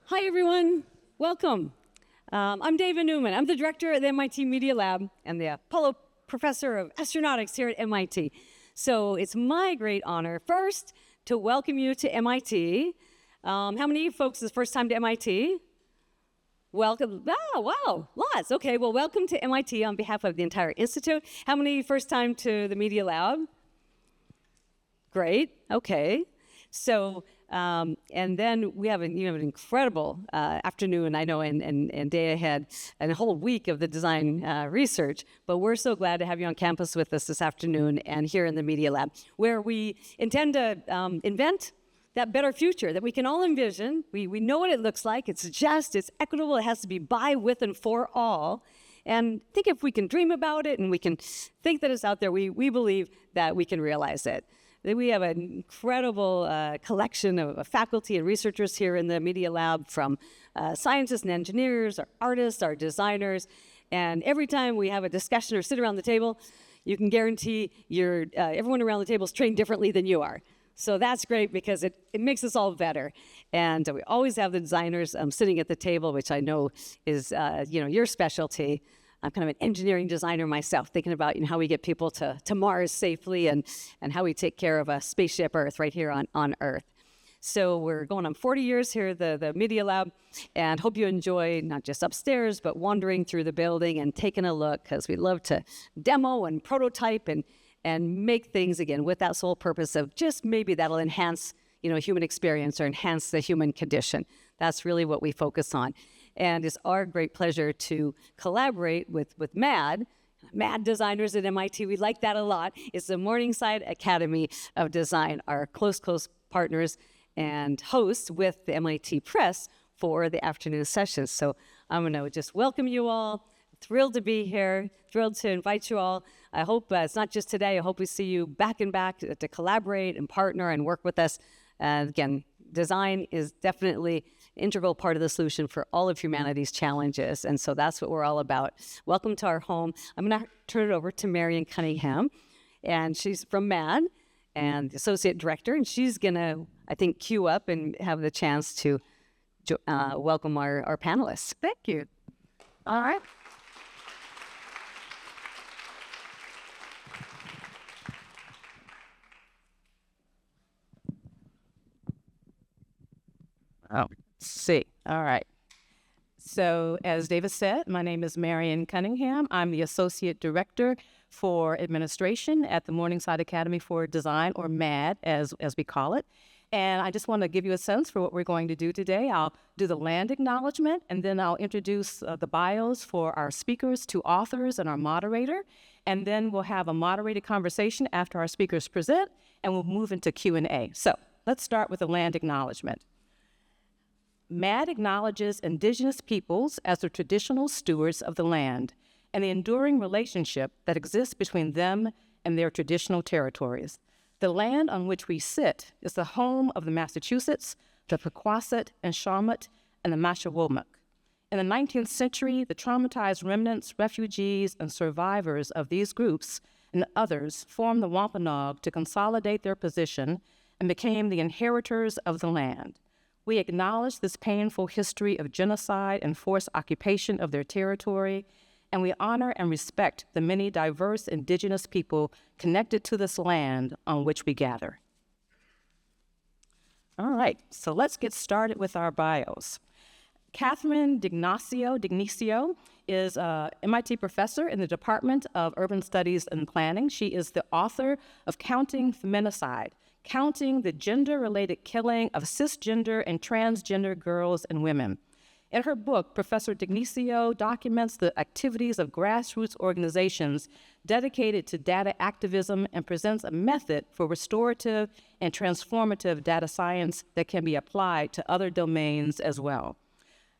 Hi, everyone. Welcome. I'm David Newman. I'm the director at the MIT Media Lab and the Apollo Professor of Astronautics here at MIT. So it's my great honor, first, to welcome you to MIT. How many of you folks is first time to MIT? Welcome. Oh, wow, lots. Okay, well, welcome to MIT on behalf of the entire institute. How many first time to the Media Lab? Great, okay. So, and then we have an incredible afternoon, I know, and day ahead, and a whole week of the design research. But we're so glad to have you on campus with us this afternoon and here in the Media Lab, where we intend to invent that better future that we can all envision. We know what it looks like. It's just, it's equitable. It has to be by, with, and for all. And I think if we can dream about it and we can think that it's out there, we believe that we can realize it. We have an incredible collection of faculty and researchers here in the Media Lab, from scientists and engineers, our artists, our designers. And every time we have a discussion or sit around the table, you can guarantee everyone around the table is trained differently than you are. So that's great because it makes us all better. And we always have the designers sitting at the table, which I know is your specialty. I'm kind of an engineering designer myself, thinking about how we get people to Mars safely and how we take care of a spaceship Earth right here on Earth. So we're going on 40 years here at the Media Lab, and hope you enjoy not just upstairs, but wandering through the building and taking a look, because we love to demo and prototype and make things, again, with that sole purpose of just maybe that'll enhance human experience or enhance the human condition. That's really what we focus on. And it's our great pleasure to collaborate with MAD designers at MIT. We like that a lot. It's the Morningside Academy of Design, our close partners and hosts with the MIT Press for the afternoon sessions. So I'm going to just welcome you all. Thrilled to be here, thrilled to invite you all. I hope it's not just today. I hope we see you back and back to collaborate and partner and work with us. And again, design is definitely an integral part of the solution for all of humanity's challenges. And so that's what we're all about. Welcome to our home. I'm going to turn it over to Marion Cunningham. And she's from MAD and the associate director. And she's going to, I think, queue up and have the chance to welcome our panelists. Thank you. All right. Oh, see. All right. So as David said, my name is Marion Cunningham. I'm the Associate Director for Administration at the Morningside Academy for Design, or MAD, as we call it. And I just want to give you a sense for what we're going to do today. I'll do the land acknowledgement, and then I'll introduce the bios for our speakers, two authors, and our moderator. And then we'll have a moderated conversation after our speakers present, and we'll move into Q&A. So let's start with the land acknowledgement. MAD acknowledges indigenous peoples as the traditional stewards of the land and the enduring relationship that exists between them and their traditional territories. The land on which we sit is the home of the Massachusetts, the Pequasit and Shawmut, and the Mashawomack. In the 19th century, the traumatized remnants, refugees, and survivors of these groups and others formed the Wampanoag to consolidate their position and became the inheritors of the land. We acknowledge this painful history of genocide and forced occupation of their territory, and we honor and respect the many diverse indigenous people connected to this land on which we gather. All right, so let's get started with our bios. Catherine D'Ignacio is an MIT professor in the Department of Urban Studies and Planning. She is the author of Counting Feminicide, Counting the Gender-Related Killing of Cisgender and Transgender Girls and Women. In her book, Professor D'Ignacio documents the activities of grassroots organizations dedicated to data activism and presents a method for restorative and transformative data science that can be applied to other domains as well.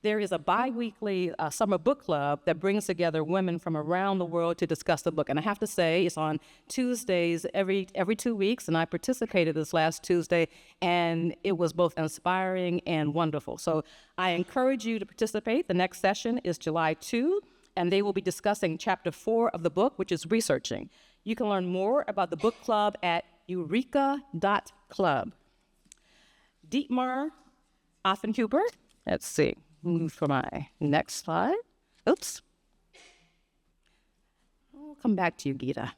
There is a bi-weekly summer book club that brings together women from around the world to discuss the book. And I have to say, it's on Tuesdays every 2 weeks, and I participated this last Tuesday, and it was both inspiring and wonderful. So I encourage you to participate. The next session is July 2, and they will be discussing Chapter 4 of the book, which is researching. You can learn more about the book club at eureka.club. Dietmar Offenhuber Let's see, move for my next slide. Oops. I'll come back to you, Gita.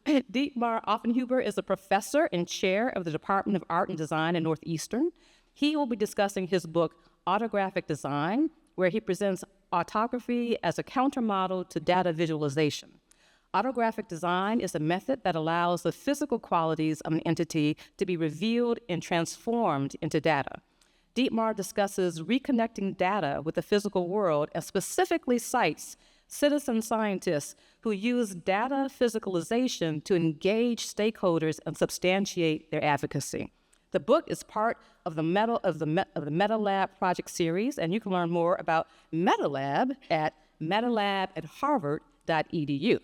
Dietmar Offenhuber is a professor and chair of the Department of Art and Design at Northeastern. He will be discussing his book, Autographic Design, where he presents autography as a countermodel to data visualization. Autographic design is a method that allows the physical qualities of an entity to be revealed and transformed into data. Dietmar discusses reconnecting data with the physical world and specifically cites citizen scientists who use data physicalization to engage stakeholders and substantiate their advocacy. The book is part of the MetaLab project series, and you can learn more about MetaLab at metalab@harvard.edu.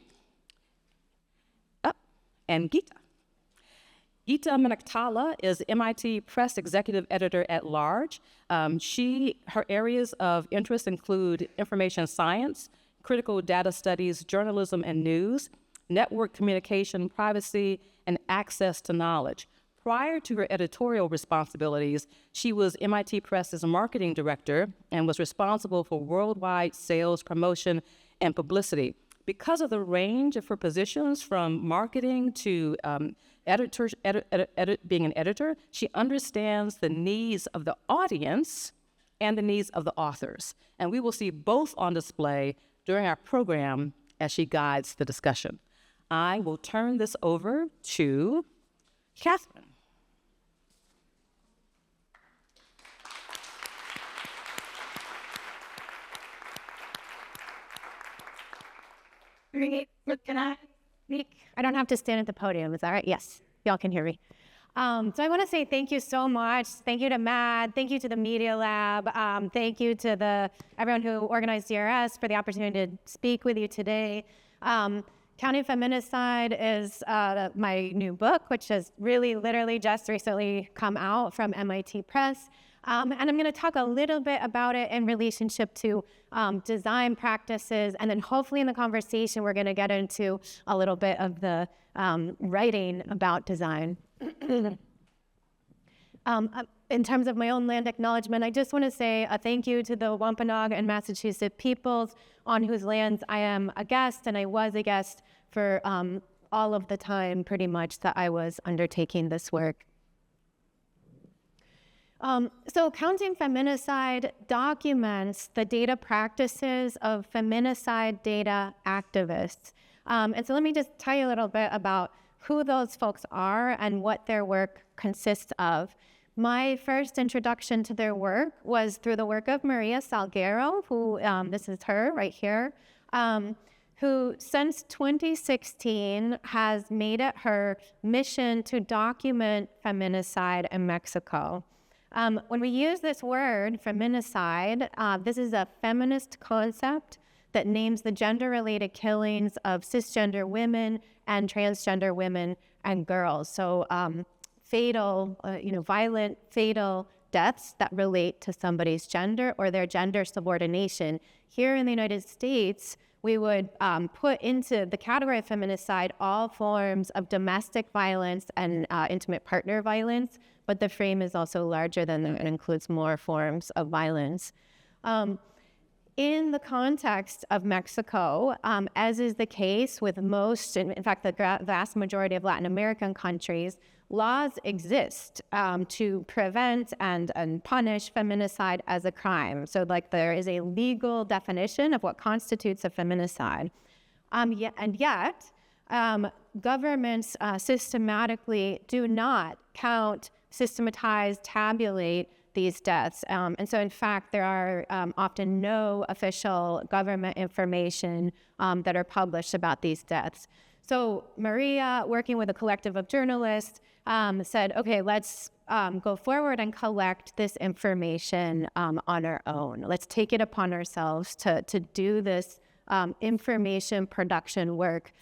And Gita. Gita Manaktala is MIT Press Executive Editor at Large. Her areas of interest include information science, critical data studies, journalism and news, network communication, privacy, and access to knowledge. Prior to her editorial responsibilities, she was MIT Press's marketing director and was responsible for worldwide sales, promotion, and publicity. Because of the range of her positions from marketing to being an editor, she understands the needs of the audience and the needs of the authors. And we will see both on display during our program as she guides the discussion. I will turn this over to Catherine. Can I speak? I don't have to stand at the podium. Is that right? Yes. Y'all can hear me. So I want to say thank you so much. Thank you to Matt. Thank you to the Media Lab. Thank you to everyone who organized DRS for the opportunity to speak with you today. Counting Feminicide is my new book, which has really literally just recently come out from MIT Press. And I'm going to talk a little bit about it in relationship to design practices. And then hopefully in the conversation, we're going to get into a little bit of the writing about design. In terms of my own land acknowledgement, I just want to say a thank you to the Wampanoag and Massachusetts peoples on whose lands I am a guest, and I was a guest for all of the time pretty much that I was undertaking this work. So Counting Feminicide documents the data practices of feminicide data activists. And so let me just tell you a little bit about who those folks are and what their work consists of. My first introduction to their work was through the work of Maria Salguero, who, this is her right here, who since 2016 has made it her mission to document feminicide in Mexico. When we use this word, feminicide, this is a feminist concept that names the gender-related killings of cisgender women and transgender women and girls. So fatal, violent, fatal deaths that relate to somebody's gender or their gender subordination. Here in the United States, we would put into the category of feminicide all forms of domestic violence and intimate partner violence, but the frame is also larger than that. It includes more forms of violence. In the context of Mexico, as is the case with most, in fact, the vast majority of Latin American countries, laws exist to prevent and punish feminicide as a crime. So there is a legal definition of what constitutes a feminicide. Yet, governments systematically do not count, systematize, tabulate these deaths. And so, in fact, there are often no official government information that are published about these deaths. So Maria, working with a collective of journalists, said, okay, let's go forward and collect this information on our own. Let's take it upon ourselves to do this information production work,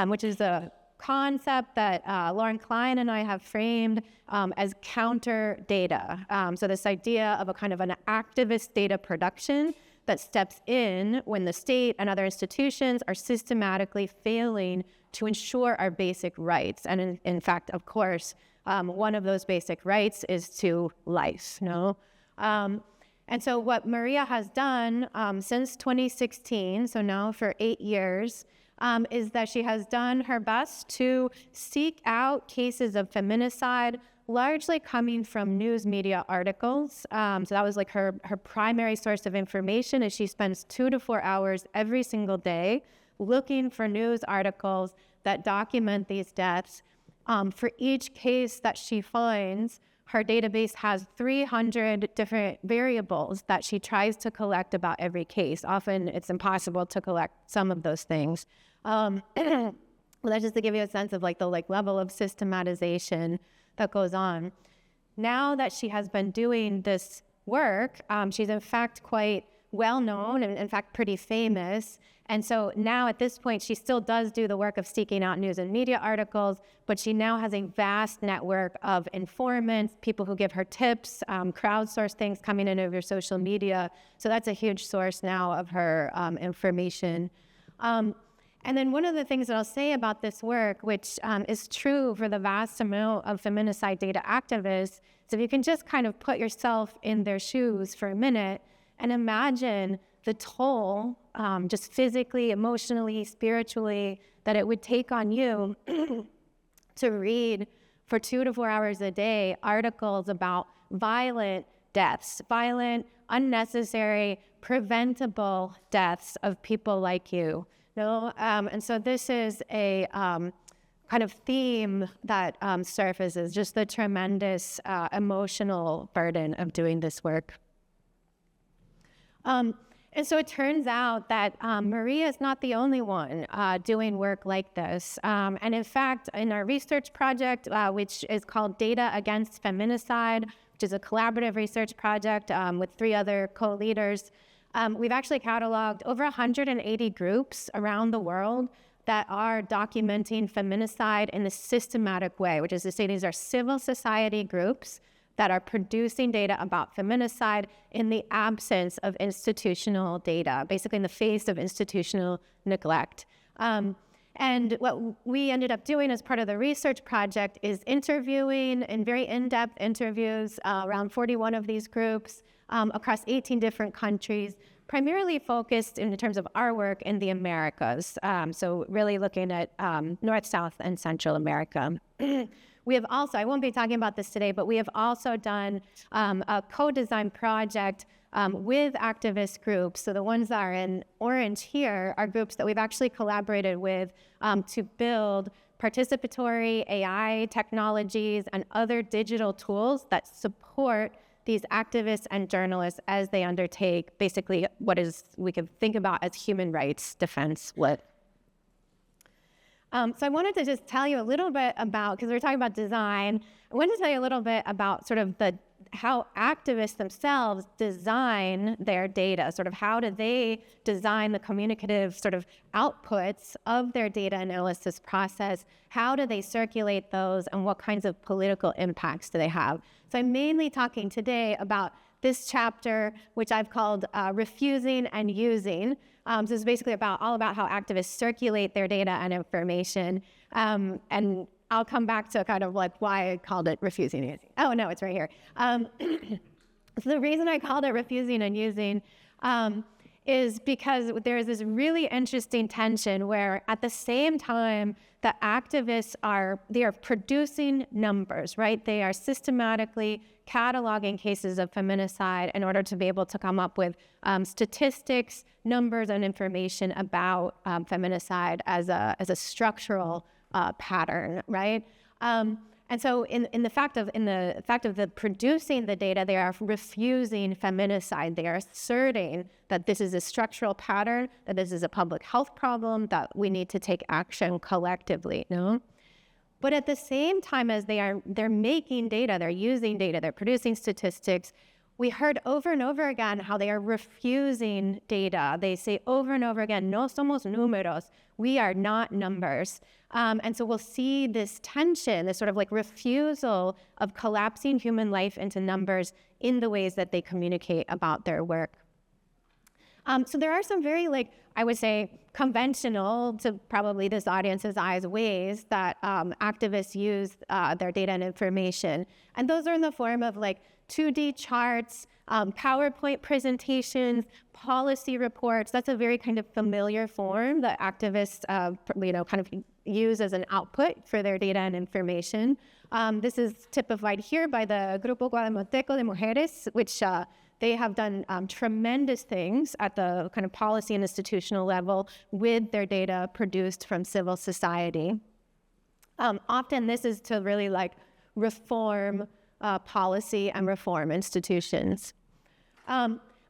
which is a concept that Lauren Klein and I have framed as counter data. So this idea of a kind of an activist data production that steps in when the state and other institutions are systematically failing to ensure our basic rights. And in fact, of course, one of those basic rights is to life, And so what Maria has done since 2016, so now for 8 years, is that she has done her best to seek out cases of feminicide, largely coming from news media articles. So that was like her primary source of information, and she spends 2 to 4 hours every single day looking for news articles that document these deaths. For each case that she finds, her database has 300 different variables that she tries to collect about every case. Often it's impossible to collect some of those things. Well, that's just to give you a sense of like the level of systematization that goes on. Now that she has been doing this work, she's in fact quite well known and in fact pretty famous. And so now at this point, she still does do the work of seeking out news and media articles, but she now has a vast network of informants, people who give her tips, crowdsource things coming in over social media. So that's a huge source now of her information. And then one of the things that I'll say about this work, which is true for the vast amount of feminicide data activists, is if you can just kind of put yourself in their shoes for a minute and imagine the toll, just physically, emotionally, spiritually, that it would take on you to read for 2 to 4 hours a day articles about violent deaths, violent, unnecessary, preventable deaths of people like you. And so this is a kind of theme that surfaces, just the tremendous emotional burden of doing this work. And so it turns out that Maria is not the only one doing work like this. And in fact, in our research project, which is called Data Against Feminicide, which is a collaborative research project with 3 other co-leaders, we've actually cataloged over 180 groups around the world that are documenting feminicide in a systematic way, which is to say these are civil society groups that are producing data about feminicide in the absence of institutional data, basically in the face of institutional neglect. And what we ended up doing as part of the research project is interviewing in very in-depth interviews around 41 of these groups across 18 different countries, primarily focused in terms of our work in the Americas. So really looking at North, South, and Central America. We have also, I won't be talking about this today, but we have also done a co-design project with activist groups. So the ones that are in orange here are groups that we've actually collaborated with to build participatory AI technologies and other digital tools that support these activists and journalists as they undertake basically what is we can think about as human rights defense work. So I wanted to just tell you a little bit about, because we're talking about design, I wanted to tell you a little bit about sort of how activists themselves design their data, sort of how do they design the communicative sort of outputs of their data analysis process, how do they circulate those, and what kinds of political impacts do they have. So I'm mainly talking today about this chapter, which I've called Refusing and Using. So it's basically all about how activists circulate their data and information. And I'll come back to kind of like why I called it Refusing and Using. Oh, no, it's right here. So the reason I called it Refusing and Using is because there is this really interesting tension where at the same time that activists are producing numbers, right? They are systematically cataloging cases of feminicide in order to be able to come up with statistics, numbers, and information about feminicide as a structural pattern, right? And so in the fact of the producing the data, they are refusing feminicide. They are asserting that this is a structural pattern, that this is a public health problem, that we need to take action collectively, no? But at the same time as they're making data, they're using data, they're producing statistics, we heard over and over again how they are refusing data. They say over and over again, no somos números, we are not numbers. And so we'll see this tension, this sort of like refusal of collapsing human life into numbers in the ways that they communicate about their work. So there are some very, I would say, conventional, to probably this audience's eyes, ways that activists use their data and information. And those are in the form of like 2D charts, PowerPoint presentations, policy reports. That's a very kind of familiar form that activists, kind of use as an output for their data and information. This is typified here by the Grupo Guatemalteco de Mujeres, which they have done tremendous things at the kind of policy and institutional level with their data produced from civil society. Often this is to really like reform policy and reform institutions.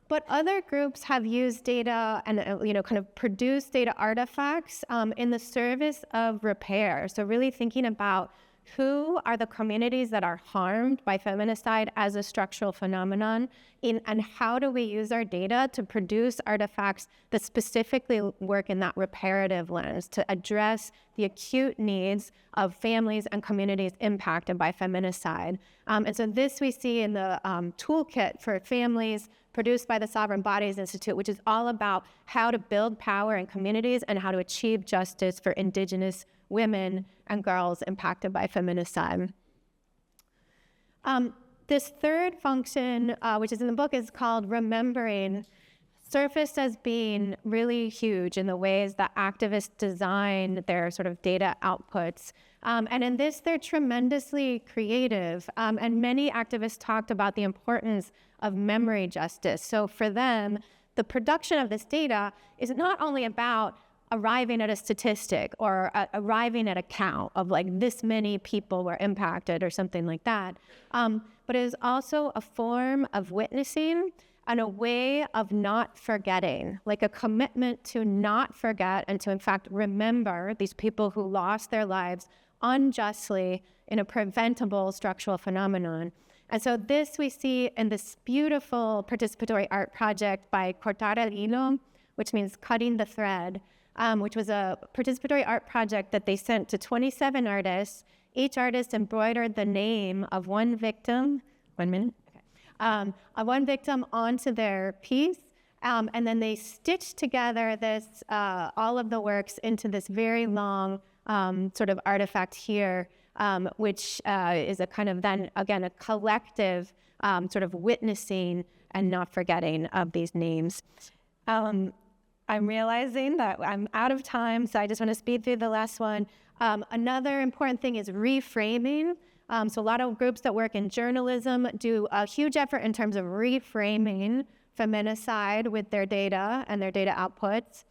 But other groups have used data and, kind of produced data artifacts in the service of repair. So really thinking about who are the communities that are harmed by feminicide as a structural phenomenon, and how do we use our data to produce artifacts that specifically work in that reparative lens to address the acute needs of families and communities impacted by feminicide. And so this we see in the toolkit for families produced by the Sovereign Bodies Institute, which is all about how to build power in communities and how to achieve justice for Indigenous women and girls impacted by feminicide. This third function, which is in the book, is called remembering, surfaced as being really huge in the ways that activists design their sort of data outputs. And in this, they're tremendously creative. And many activists talked about the importance of memory justice. So for them, the production of this data is not only about arriving at a statistic or arriving at a count of like this many people were impacted or something like that, but it is also a form of witnessing and a way of not forgetting, like a commitment to not forget and to in fact remember these people who lost their lives unjustly in a preventable structural phenomenon. And so this we see in this beautiful participatory art project by Cortar el Hilo, which means cutting the thread, which was a participatory art project that they sent to 27 artists. Each artist embroidered the name of one victim, of one victim onto their piece, and then they stitched together this, all of the works into this very long sort of artifact here, which is a kind of then, again, a collective sort of witnessing and not forgetting of these names. I'm realizing that I'm out of time, so I just want to speed through the last one. Another important thing is reframing. So a lot of groups that work in journalism do a huge effort in terms of reframing feminicide with their data and their data outputs.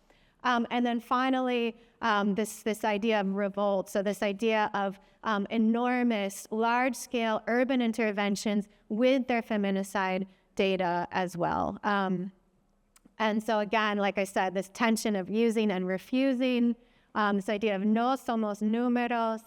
And then finally, this idea of revolt, so this idea of enormous, large-scale urban interventions with their feminicide data as well. And so again, like I said, this tension of using and refusing, this idea of no somos números,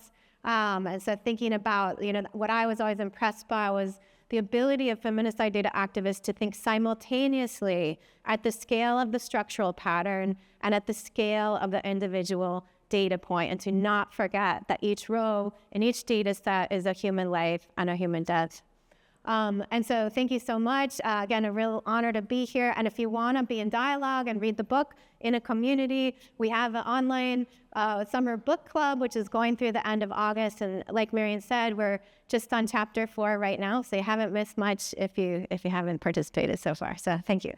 and so thinking about, what I was always impressed by was the ability of feminicide data activists to think simultaneously at the scale of the structural pattern and at the scale of the individual data point, and to not forget that each row in each data set is a human life and a human death. And so thank you so much. Again, a real honor to be here. And if you want to be in dialogue and read the book in a community, we have an online summer book club, which is going through the end of August. And like Marian said, we're just on chapter 4 right now. So you haven't missed much if you haven't participated so far. So thank you.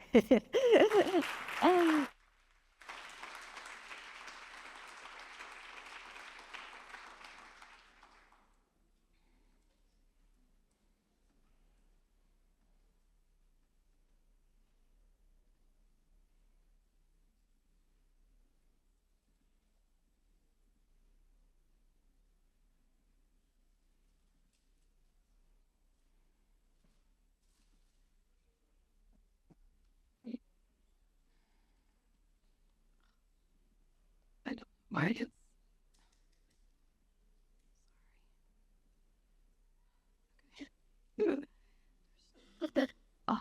Why?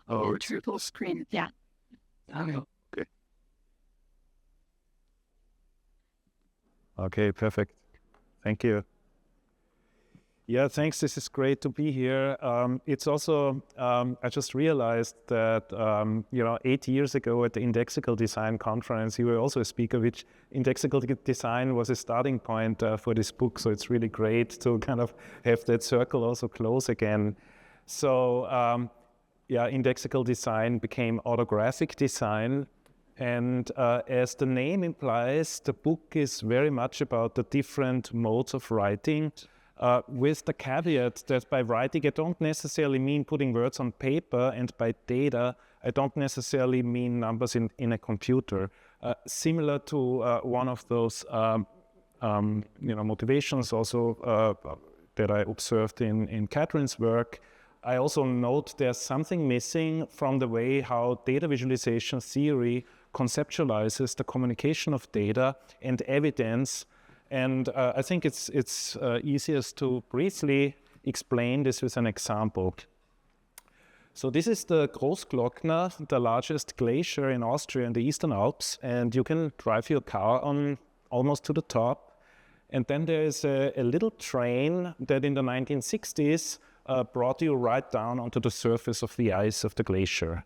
Oh, it's your little screen. Yeah. Oh, okay. Okay, perfect. Thank you. Yeah, thanks. This is great to be here. It's also, I just realized that, 8 years ago at the Indexical Design Conference, you were also a speaker, which Indexical Design was a starting point for this book. So it's really great to kind of have that circle also close again. So, Indexical Design became Autographic Design. And as the name implies, the book is very much about the different modes of writing. With the caveat that by writing, I don't necessarily mean putting words on paper, and by data, I don't necessarily mean numbers in a computer. Similar to one of those motivations also that I observed in Catherine's work, I also note there's something missing from the way how data visualization theory conceptualizes the communication of data and evidence. And I think it's easiest to briefly explain this with an example. So this is the Großglockner, the largest glacier in Austria in the Eastern Alps, and you can drive your car on almost to the top. And then there is a little train that in the 1960s brought you right down onto the surface of the ice of the glacier.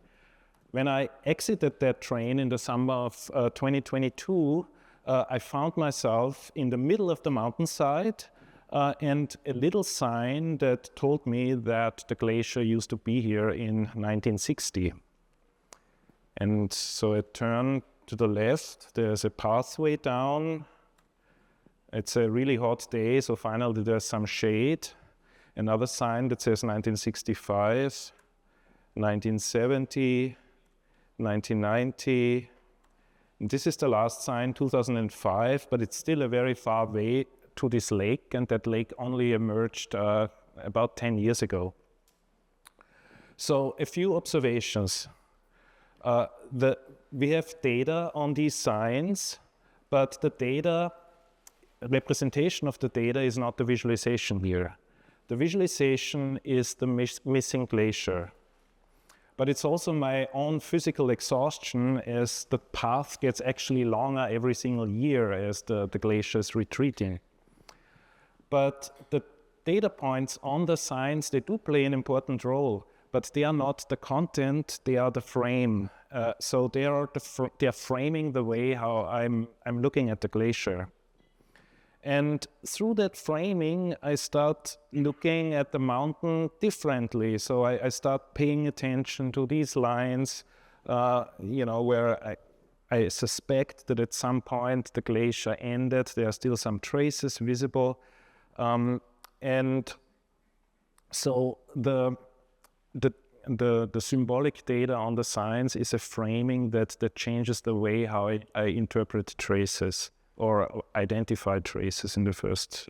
When I exited that train in the summer of 2022, I found myself in the middle of the mountainside and a little sign that told me that the glacier used to be here in 1960. And so I turned to the left. There's a pathway down. It's a really hot day, so finally there's some shade. Another sign that says 1965, 1970, 1990. This is the last sign, 2005, but it's still a very far way to this lake, and that lake only emerged about 10 years ago. So a few observations. We have data on these signs, but the data, representation of the data is not the visualization here. The visualization is the missing glacier. But it's also my own physical exhaustion as the path gets actually longer every single year as the glacier is retreating. But the data points on the signs, they do play an important role, but they are not the content, they are the frame. So they are framing the way how I'm looking at the glacier. And through that framing, I start looking at the mountain differently. So I start paying attention to these lines, where I suspect that at some point the glacier ended. There are still some traces visible. And so the symbolic data on the signs is a framing that changes the way how I interpret traces, or identify traces in the first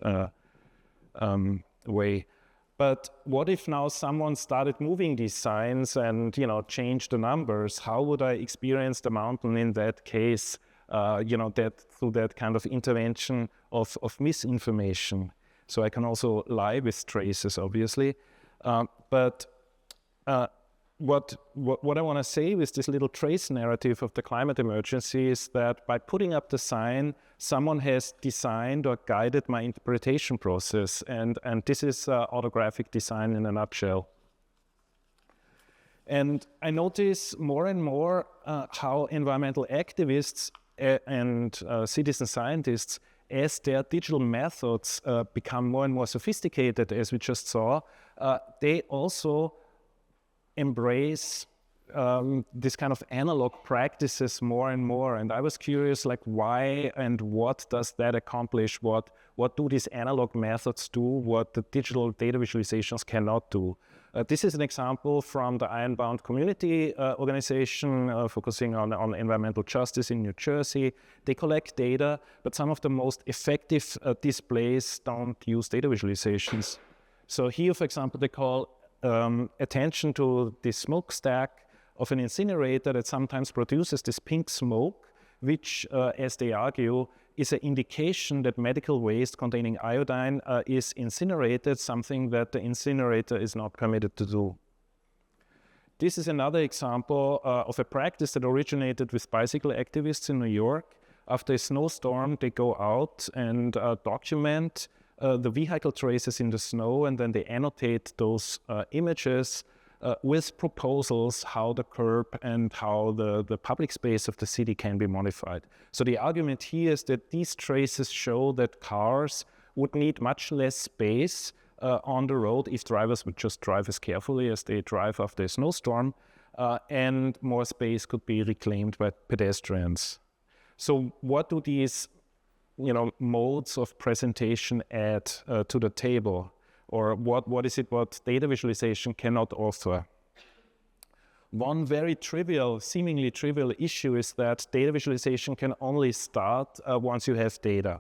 way. But what if now someone started moving these signs and changed the numbers? How would I experience the mountain in that case? That through that kind of intervention of misinformation. So I can also lie with traces, obviously. But what I want to say with this little trace narrative of the climate emergency is that by putting up the sign, someone has designed or guided my interpretation process. And this is autographic design in a nutshell. And I notice more and more how environmental activists and citizen scientists, as their digital methods become more and more sophisticated, as we just saw, they also embrace this kind of analog practices more and more. And I was curious, why and what does that accomplish? What do these analog methods do, what the digital data visualizations cannot do? This is an example from the Ironbound Community organization focusing on environmental justice in New Jersey. They collect data, but some of the most effective displays don't use data visualizations. So here, for example, they call attention to the smokestack of an incinerator that sometimes produces this pink smoke, which, as they argue, is an indication that medical waste containing iodine is incinerated, something that the incinerator is not permitted to do. This is another example of a practice that originated with bicycle activists in New York. After a snowstorm, they go out and document the vehicle traces in the snow, and then they annotate those images with proposals how the curb and how the public space of the city can be modified. So the argument here is that these traces show that cars would need much less space on the road if drivers would just drive as carefully as they drive after a snowstorm, and more space could be reclaimed by pedestrians. So what do these modes of presentation add to the table? Or what is it what data visualization cannot offer? One very seemingly trivial issue is that data visualization can only start once you have data.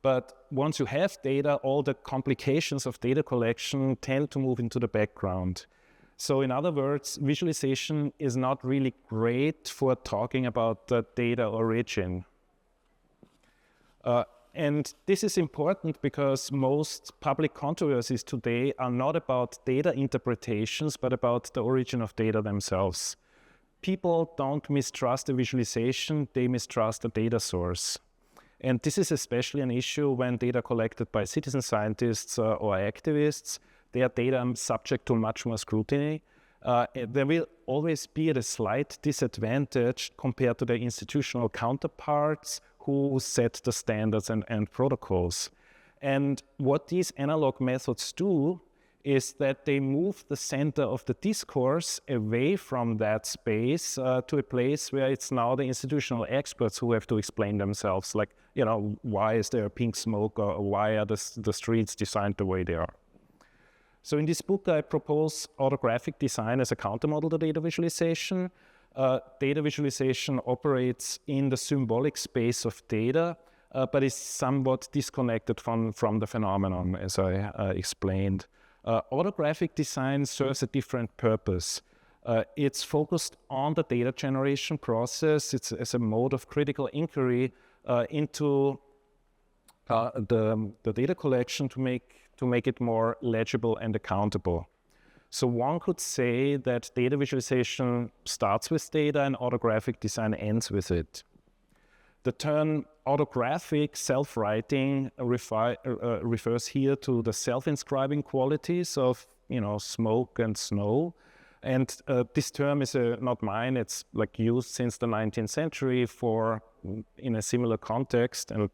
But once you have data, all the complications of data collection tend to move into the background. So in other words, visualization is not really great for talking about the data origin. And this is important because most public controversies today are not about data interpretations, but about the origin of data themselves. People don't mistrust the visualization, they mistrust the data source. And this is especially an issue when data collected by citizen scientists or activists, their data subject to much more scrutiny. There will always be at a slight disadvantage compared to their institutional counterparts who set the standards and protocols. And what these analog methods do is that they move the center of the discourse away from that space to a place where it's now the institutional experts who have to explain themselves, like, why is there pink smoke, or why are the streets designed the way they are? So in this book, I propose autographic design as a countermodel to data visualization. Data visualization operates in the symbolic space of data, but is somewhat disconnected from the phenomenon, as I explained. Autographic design serves a different purpose. It's focused on the data generation process. It's as a mode of critical inquiry into the data collection to make it more legible and accountable. So one could say that data visualization starts with data and autographic design ends with it. The term autographic self-writing refers here to the self-inscribing qualities of smoke and snow. And this term is not mine. It's used since the 19th century in a similar context, and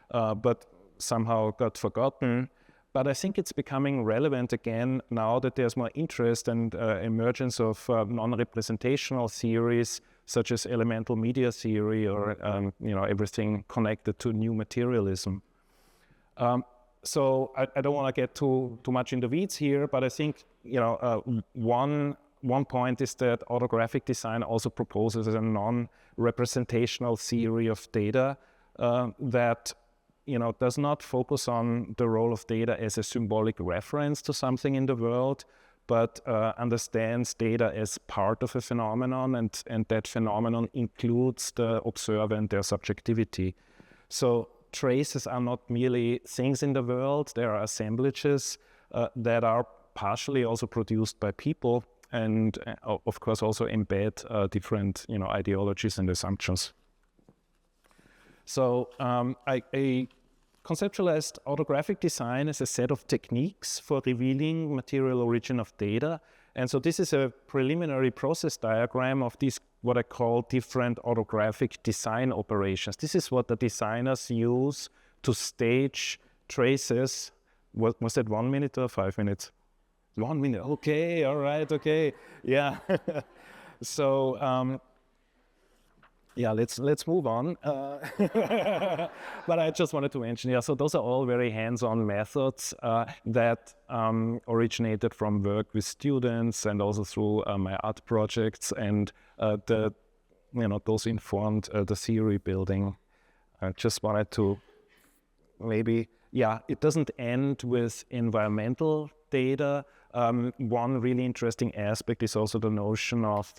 but somehow got forgotten. But I think it's becoming relevant again now that there's more interest and emergence of non-representational theories such as elemental media theory or everything connected to new materialism. So I don't want to get too much in the weeds here, but I think one point is that autographic design also proposes a non-representational theory of data that does not focus on the role of data as a symbolic reference to something in the world, but understands data as part of a phenomenon, and that phenomenon includes the observer and their subjectivity. So traces are not merely things in the world, they are assemblages that are partially also produced by people, and of course also embed different ideologies and assumptions. So I conceptualized autographic design as a set of techniques for revealing material origin of data. And so this is a preliminary process diagram of these, what I call different autographic design operations. This is what the designers use to stage traces. Was that 1 minute or 5 minutes? 1 minute, okay, all right, okay, yeah. So, yeah, let's move on. But I just wanted to mention, so those are all very hands-on methods that originated from work with students and also through my art projects, and those informed the theory building. I just wanted to it doesn't end with environmental data. One really interesting aspect is also the notion of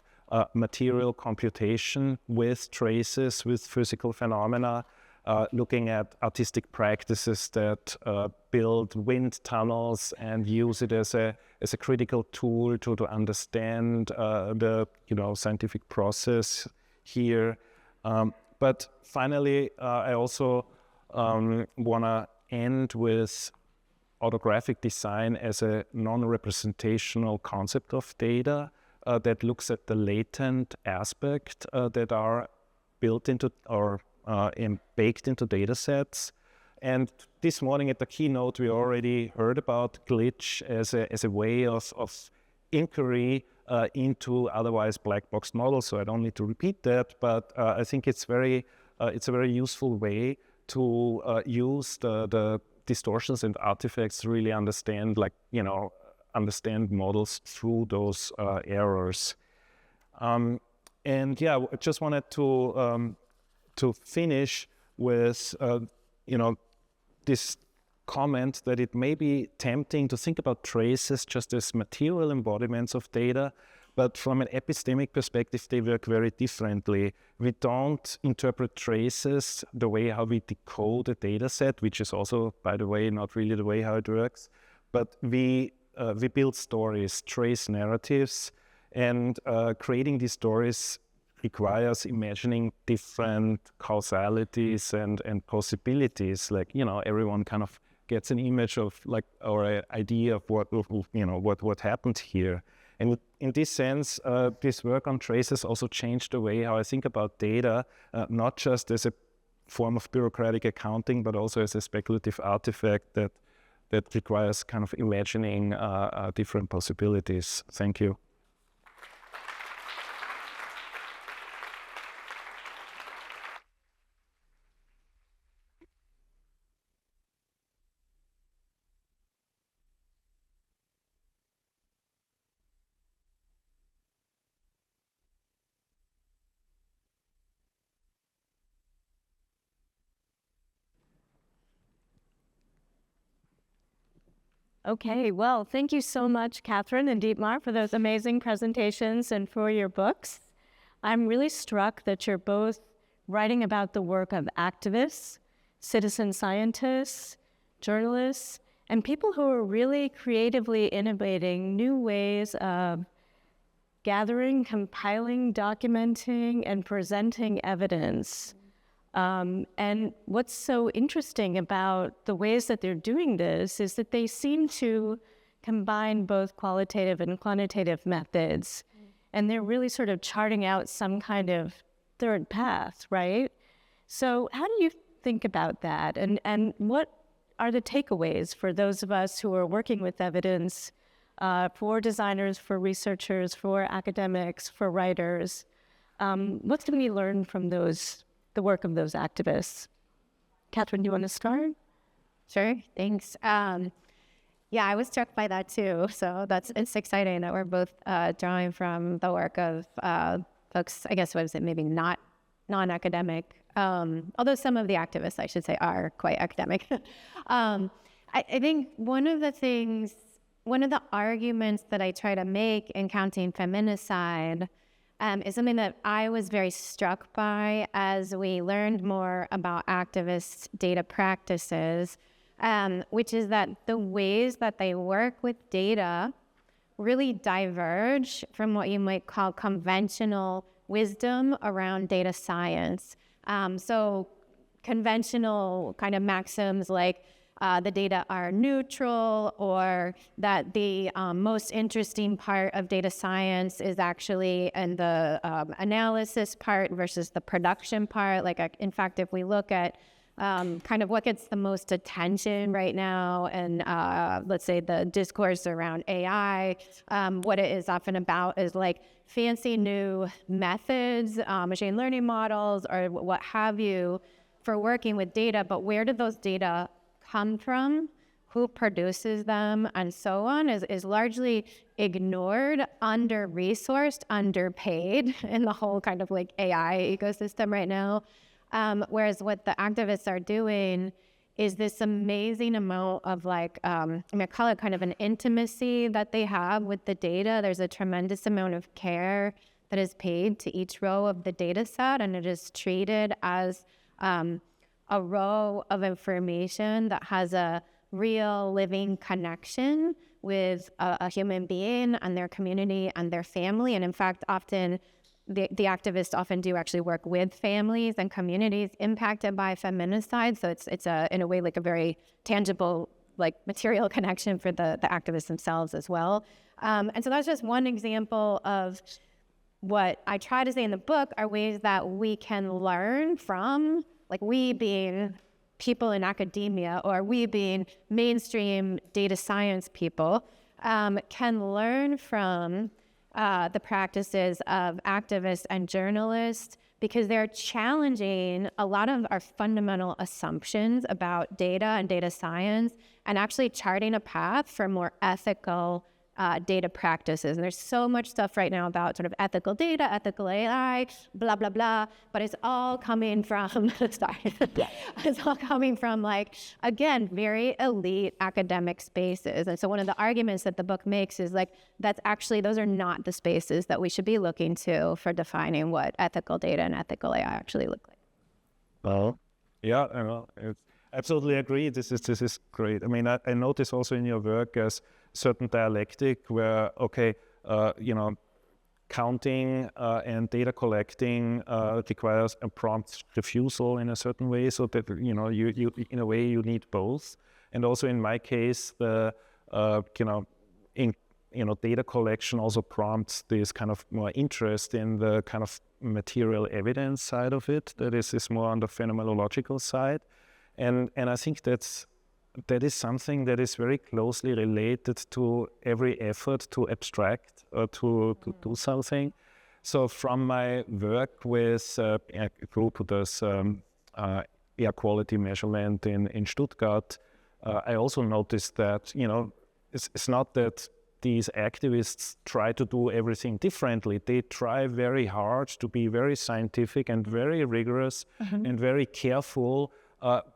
material computation with traces, with physical phenomena, looking at artistic practices that build wind tunnels and use it as a critical tool to understand the scientific process here. But finally, I also want to end with autographic design as a non-representational concept of data that looks at the latent aspect that are built into or baked into data sets. And this morning at the keynote, we already heard about glitch as a way of inquiry into otherwise black box models. So I don't need to repeat that, but I think it's a very useful way to use the distortions and artifacts to really understand, understand models through those errors. And yeah, I just wanted to finish with this comment that it may be tempting to think about traces just as material embodiments of data, but from an epistemic perspective, they work very differently. We don't interpret traces the way how we decode a data set, which is also, by the way, not really the way how it works, but we build stories, trace narratives, and creating these stories requires imagining different causalities and possibilities. Everyone kind of gets an image of or an idea of what happened here. And in this sense, this work on traces also changed the way how I think about data, not just as a form of bureaucratic accounting, but also as a speculative artifact that requires kind of imagining different possibilities. Thank you. Okay, well, thank you so much, Catherine and Dietmar, for those amazing presentations and for your books. I'm really struck that you're both writing about the work of activists, citizen scientists, journalists, and people who are really creatively innovating new ways of gathering, compiling, documenting, and presenting evidence. And what's so interesting about the ways that they're doing this is that they seem to combine both qualitative and quantitative methods. And they're really sort of charting out some kind of third path, right? So how do you think about that? And what are the takeaways for those of us who are working with evidence, for designers, for researchers, for academics, for writers? What can we learn from the work of those activists? Catherine, do you want to start? Sure, thanks. Yeah, I was struck by that too. So it's exciting that we're both drawing from the work of folks, I guess, maybe not non-academic, although some of the activists, I should say, are quite academic. I think one of the arguments that I try to make in Counting Feminicide is something that I was very struck by as we learned more about activist data practices, which is that the ways that they work with data really diverge from what you might call conventional wisdom around data science. So conventional kind of maxims like the data are neutral, or that the most interesting part of data science is actually in the analysis part versus the production part. In fact, if we look at kind of what gets the most attention right now, and let's say the discourse around AI, what it is often about is fancy new methods, machine learning models, or what have you, for working with data. But where do those data come from, who produces them, and so on, is largely ignored, under-resourced, underpaid in the whole kind of AI ecosystem right now. Whereas what the activists are doing is this amazing amount of I call it kind of an intimacy that they have with the data. There's a tremendous amount of care that is paid to each row of the data set, and it is treated as a row of information that has a real living connection with a human being and their community and their family. And in fact, often the activists often do actually work with families and communities impacted by feminicide. So it's in a way like a very tangible, like material connection for the activists themselves as well. And so that's just one example of what I try to say in the book are ways that we can learn from, like we being people in academia or we being mainstream data science people, can learn from the practices of activists and journalists because they're challenging a lot of our fundamental assumptions about data and data science and actually charting a path for more ethical data practices. And there's so much stuff right now about sort of ethical data, ethical AI, blah, blah, blah. But it's all coming from, it's all coming from like, again, very elite academic spaces. And so one of the arguments that the book makes is like, that's actually, those are not the spaces that we should be looking to for defining what ethical data and ethical AI actually look like. Well, yeah, I know. Absolutely agree. This is great. I mean, I notice also in your work as certain dialectic where, okay, counting and data collecting requires a prompt refusal in a certain way, so that you in a way you need both. And also in my case, the data collection also prompts this kind of more interest in the kind of material evidence side of it. That is more on the phenomenological side. And I think that is something that is very closely related to every effort to abstract or to do something. So from my work with a group who does air quality measurement in Stuttgart, I also noticed that, it's not that these activists try to do everything differently. They try very hard to be very scientific and very rigorous and very careful,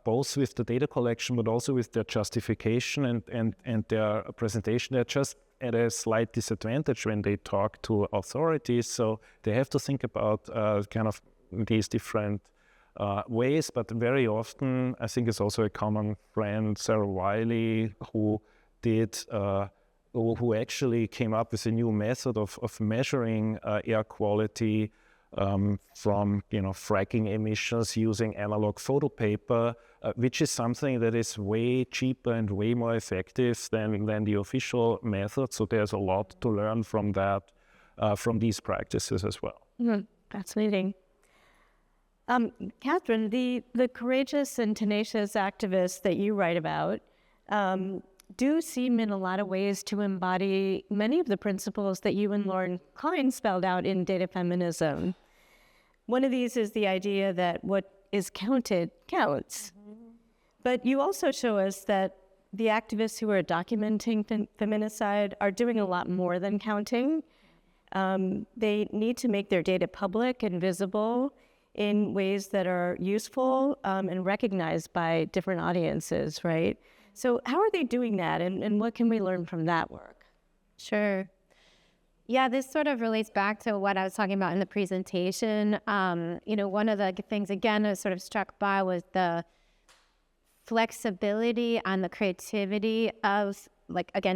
both with the data collection, but also with their justification and their presentation. They're just at a slight disadvantage when they talk to authorities. So they have to think about kind of these different ways. But very often, I think it's also a common friend, Sarah Wiley, who actually came up with a new method of measuring air quality from fracking emissions using analog photo paper, which is something that is way cheaper and way more effective than the official method. So there's a lot to learn from that, from these practices as well. Fascinating. Catherine, the courageous and tenacious activists that you write about do seem in a lot of ways to embody many of the principles that you and Lauren Klein spelled out in Data Feminism. One of these is the idea that what is counted counts. But you also show us that the activists who are documenting feminicide are doing a lot more than counting. They need to make their data public and visible in ways that are useful and recognized by different audiences, right? So how are they doing that, and what can we learn from that work? Sure. Yeah, this sort of relates back to what I was talking about in the presentation. One of the things, again, I was sort of struck by was the flexibility and the creativity of,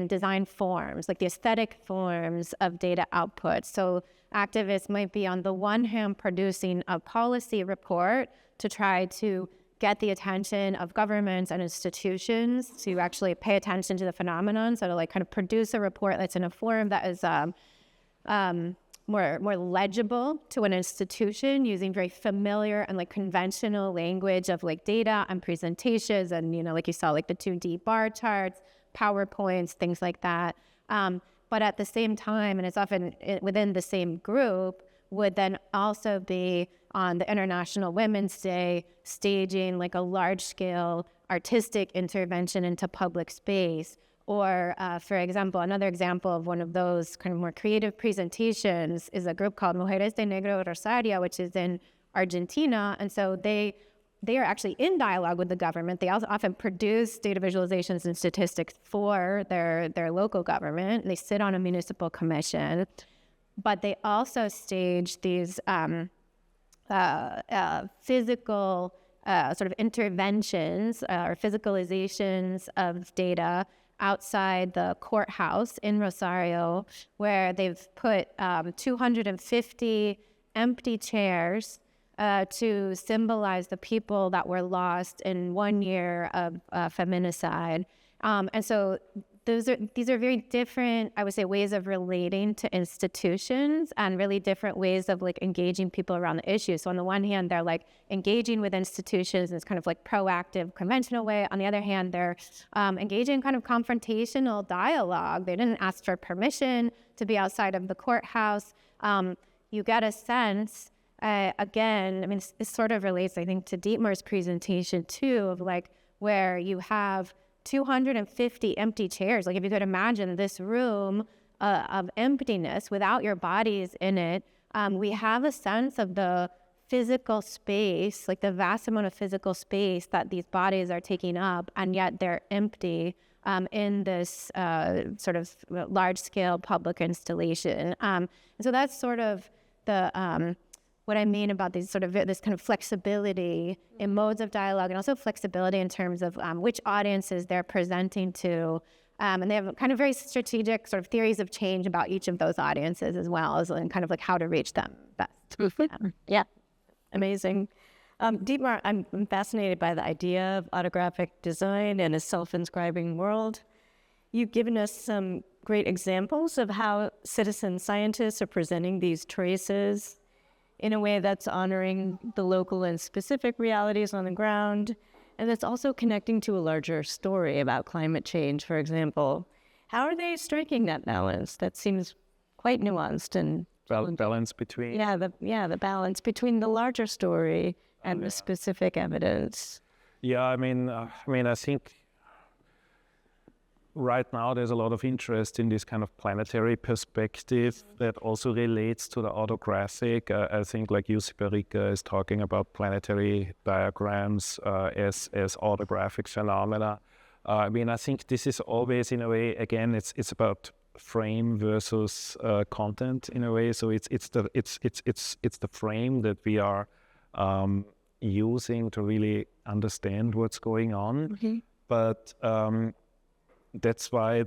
design forms, like the aesthetic forms of data output. So activists might be, on the one hand, producing a policy report to try to get the attention of governments and institutions to actually pay attention to the phenomenon. So to kind of produce a report that's in a form that is more legible to an institution, using very familiar and conventional language of data and presentations, and like you saw, the 2D bar charts, PowerPoints, things like that. But at the same time, and it's often within the same group, would then also be on the International Women's Day staging a large-scale artistic intervention into public space. Or, for example, another example of one of those kind of more creative presentations is a group called Mujeres de Negro Rosario, which is in Argentina. And so they are actually in dialogue with the government. They also often produce data visualizations and statistics for their local government. They sit on a municipal commission, but they also stage these physical sort of interventions or physicalizations of data outside the courthouse in Rosario, where they've put 250 empty chairs to symbolize the people that were lost in 1 year of feminicide. And so these are very different, I would say, ways of relating to institutions and really different ways of like engaging people around the issue. So on the one hand, they're like engaging with institutions in this kind of like proactive, conventional way. On the other hand, they're engaging in kind of confrontational dialogue. They didn't ask for permission to be outside of the courthouse. You get a sense, again, I mean, this sort of relates, I think, to Dietmar's presentation too, of like where you have 250 empty chairs. Like if you could imagine this room of emptiness without your bodies in it, we have a sense of the physical space, like the vast amount of physical space that these bodies are taking up, and yet they're empty in this sort of large-scale public installation. And so that's sort of the what I mean about these sort of this kind of flexibility in modes of dialogue, and also flexibility in terms of which audiences they're presenting to. And they have kind of very strategic sort of theories of change about each of those audiences as well, as and kind of like how to reach them best. Yeah, amazing. Dietmar, I'm fascinated by the idea of autographic design and a self-inscribing world. You've given us some great examples of how citizen scientists are presenting these traces in a way that's honoring the local and specific realities on the ground, and that's also connecting to a larger story about climate change, for example. How are they striking that balance? That seems quite nuanced and balance between the balance between the larger story and the specific evidence. Yeah, I mean, I think right now there's a lot of interest in this kind of planetary perspective that also relates to the autographic. I think like Jussi Perica is talking about planetary diagrams as autographic phenomena. I mean, I think this is always in a way, again, it's about frame versus content in a way. So it's the frame that we are using to really understand what's going on. Mm-hmm. But that's why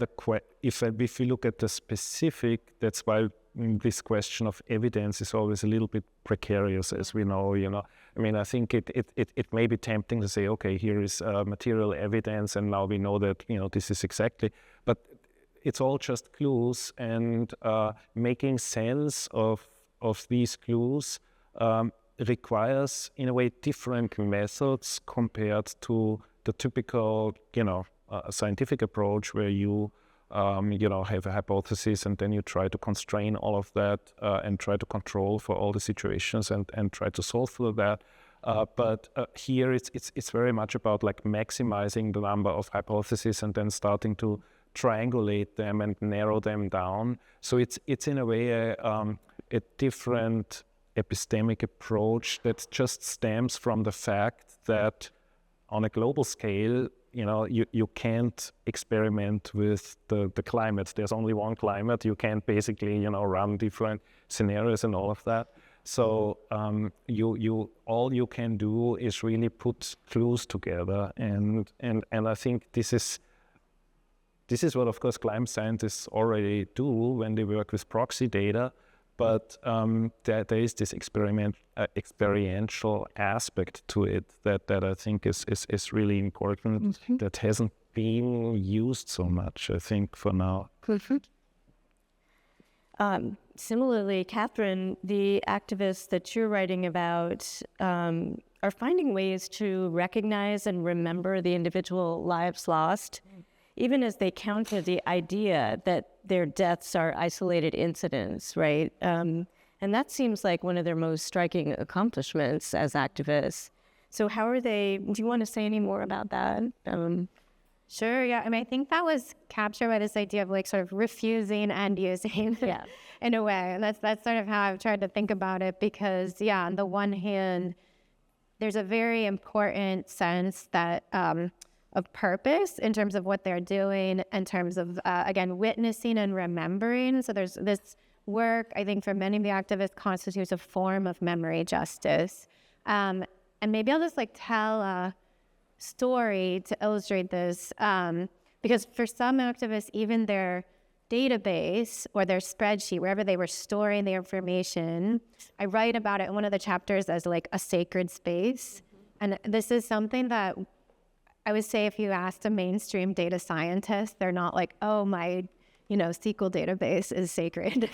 if we look at the specific, that's why this question of evidence is always a little bit precarious, as we know. I mean, I think it may be tempting to say, okay, here is material evidence, and now we know that this is exactly. But it's all just clues, and making sense of these clues requires, in a way, different methods compared to the typical, scientific approach where you, have a hypothesis and then you try to constrain all of that and try to control for all the situations and try to solve for that. But here it's very much about like maximizing the number of hypotheses and then starting to triangulate them and narrow them down. So it's in a way a different epistemic approach that just stems from the fact that on a global scale, you can't experiment with the climate. There's only one climate. You can't basically, run different scenarios and all of that. So all you can do is really put clues together, and I think this is what, of course, climate scientists already do when they work with proxy data. But there is this experiential aspect to it that I think is really important, mm-hmm. that hasn't been used so much, I think, for now. Similarly, Catherine, the activists that you're writing about are finding ways to recognize and remember the individual lives lost, even as they counter the idea that their deaths are isolated incidents, right? And that seems like one of their most striking accomplishments as activists. So how are they, do you want to say any more about that? Sure, yeah. I mean, I think that was captured by this idea of like sort of refusing and using in a way. And that's sort of how I've tried to think about it, because, yeah, on the one hand, there's a very important sense that of purpose in terms of what they're doing, in terms of, again, witnessing and remembering. So there's this work, I think, for many of the activists constitutes a form of memory justice. And maybe I'll just like tell a story to illustrate this, because for some activists, even their database or their spreadsheet, wherever they were storing the information. I write about it in one of the chapters as like a sacred space. And this is something that I would say if you asked a mainstream data scientist, they're not like, oh, my, SQL database is sacred,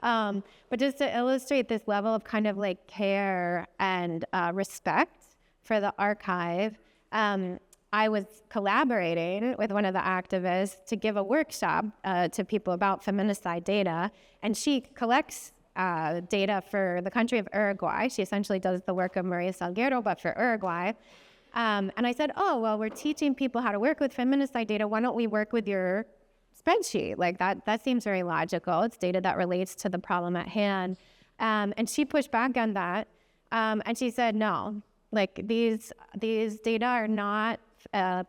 But just to illustrate this level of kind of like care and respect for the archive, I was collaborating with one of the activists to give a workshop to people about feminicide data, and she collects data for the country of Uruguay. She essentially does the work of Maria Salguero, but for Uruguay. And I said, oh, well, we're teaching people how to work with feminicide data. Why don't we work with your spreadsheet? Like that seems very logical. It's data that relates to the problem at hand. And she pushed back on that. And she said, no, like these data are not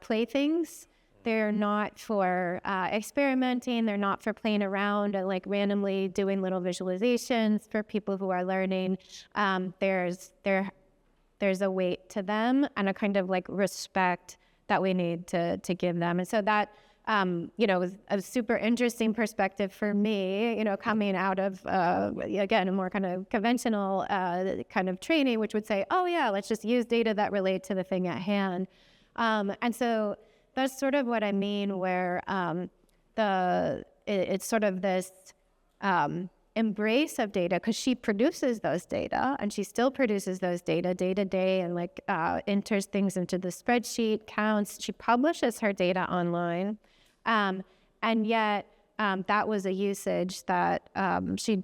playthings. They're not for experimenting. They're not for playing around and like randomly doing little visualizations for people who are learning. There's a weight to them and a kind of like respect that we need to give them. And so that, was a super interesting perspective for me, coming out of, again, a more kind of conventional kind of training, which would say, oh yeah, let's just use data that relate to the thing at hand. And so that's sort of what I mean, where it's sort of this embrace of data, because she produces those data and she still produces those data day to day and like enters things into the spreadsheet, counts. She publishes her data online. And yet that was a usage that she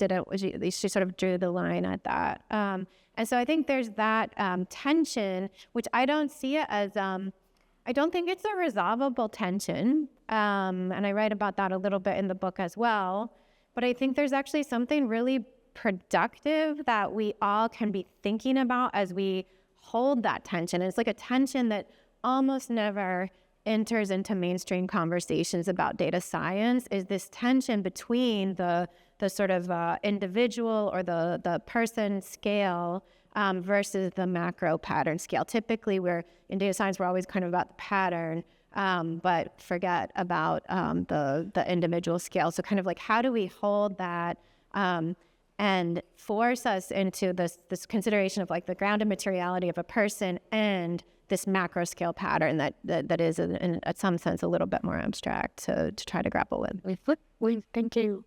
sort of drew the line at that. And so I think there's that tension, which I don't see it as, I don't think it's a resolvable tension. And I write about that a little bit in the book as well. But I think there's actually something really productive that we all can be thinking about as we hold that tension. And it's like a tension that almost never enters into mainstream conversations about data science, is this tension between the sort of individual or the person scale versus the macro pattern scale. Typically, in data science, we're always kind of about the pattern, but forget about the individual scale. So kind of like, how do we hold that and force us into this consideration of like the grounded materiality of a person and this macro scale pattern that is in some sense a little bit more abstract to try to grapple with. Thank you.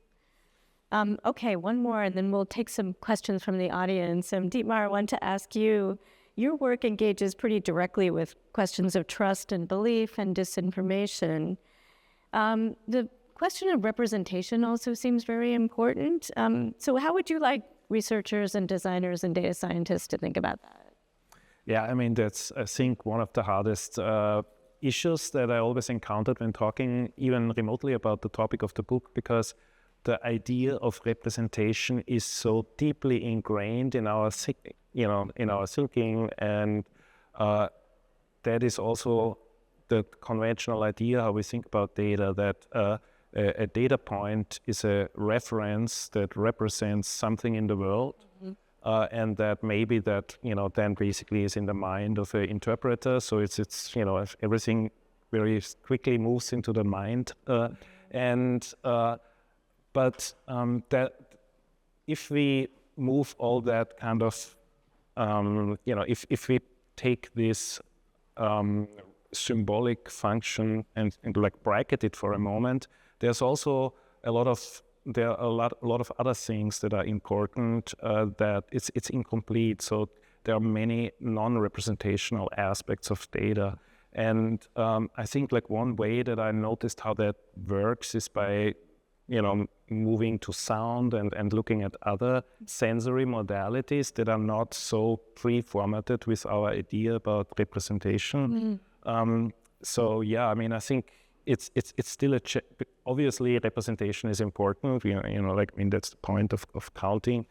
Okay, one more, and then we'll take some questions from the audience. Dietmar, I want to ask you, your work engages pretty directly with questions of trust and belief and disinformation. The question of representation also seems very important. So how would you like researchers and designers and data scientists to think about that? Yeah, I mean, that's, I think, one of the hardest issues that I always encountered when talking even remotely about the topic of the book, because the idea of representation is so deeply ingrained in our, in our thinking, and that is also the conventional idea how we think about data, that a data point is a reference that represents something in the world. And that maybe that, then basically is in the mind of an interpreter. So it's everything very quickly moves into the mind. But that if we move all that kind of, if we take this symbolic function and like bracket it for a moment, there's also there are a lot of other things that are important, that it's incomplete. So there are many non-representational aspects of data. And I think like one way that I noticed how that works is by, moving to sound and looking at other sensory modalities that are not so pre-formatted with our idea about representation. So yeah, I mean, I think it's still obviously representation is important, that's the point of counting,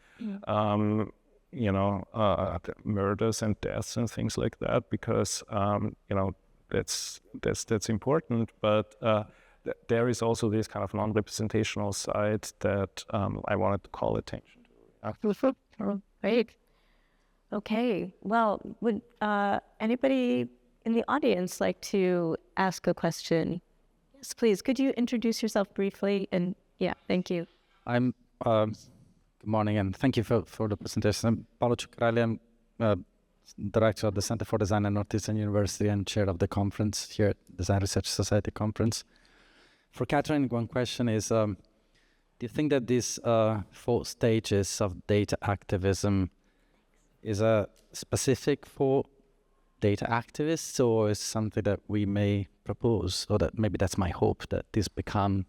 murders and deaths and things like that, because, that's important, but there is also this kind of non-representational side that I wanted to call attention to. Great. Okay, well, would anybody in the audience like to ask a question? Yes, please. Could you introduce yourself briefly? And yeah, thank you. I'm good morning and thank you for the presentation. I'm Paolo Ciuccarelli. I'm director of the Center for Design at Northeastern University and chair of the conference here at Design Research Society conference. For Catherine, one question is, do you think that these 4 stages of data activism is specific for data activists, or is something that we may propose, or that maybe that's my hope, that this become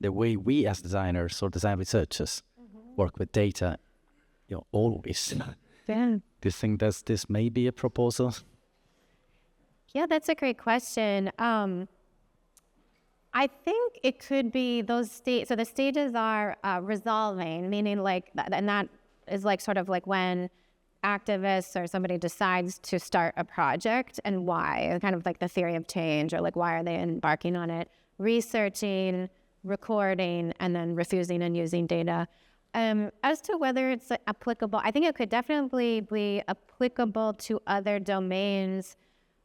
the way we as designers or design researchers work with data, always. Yeah. Do you think that this may be a proposal? Yeah, that's a great question. I think it could be those stages. So the stages are resolving, meaning like, and that is like sort of like when activists or somebody decides to start a project and why, kind of like the theory of change, or like why are they embarking on it, researching, recording, and then refusing and using data. As to whether it's applicable, I think it could definitely be applicable to other domains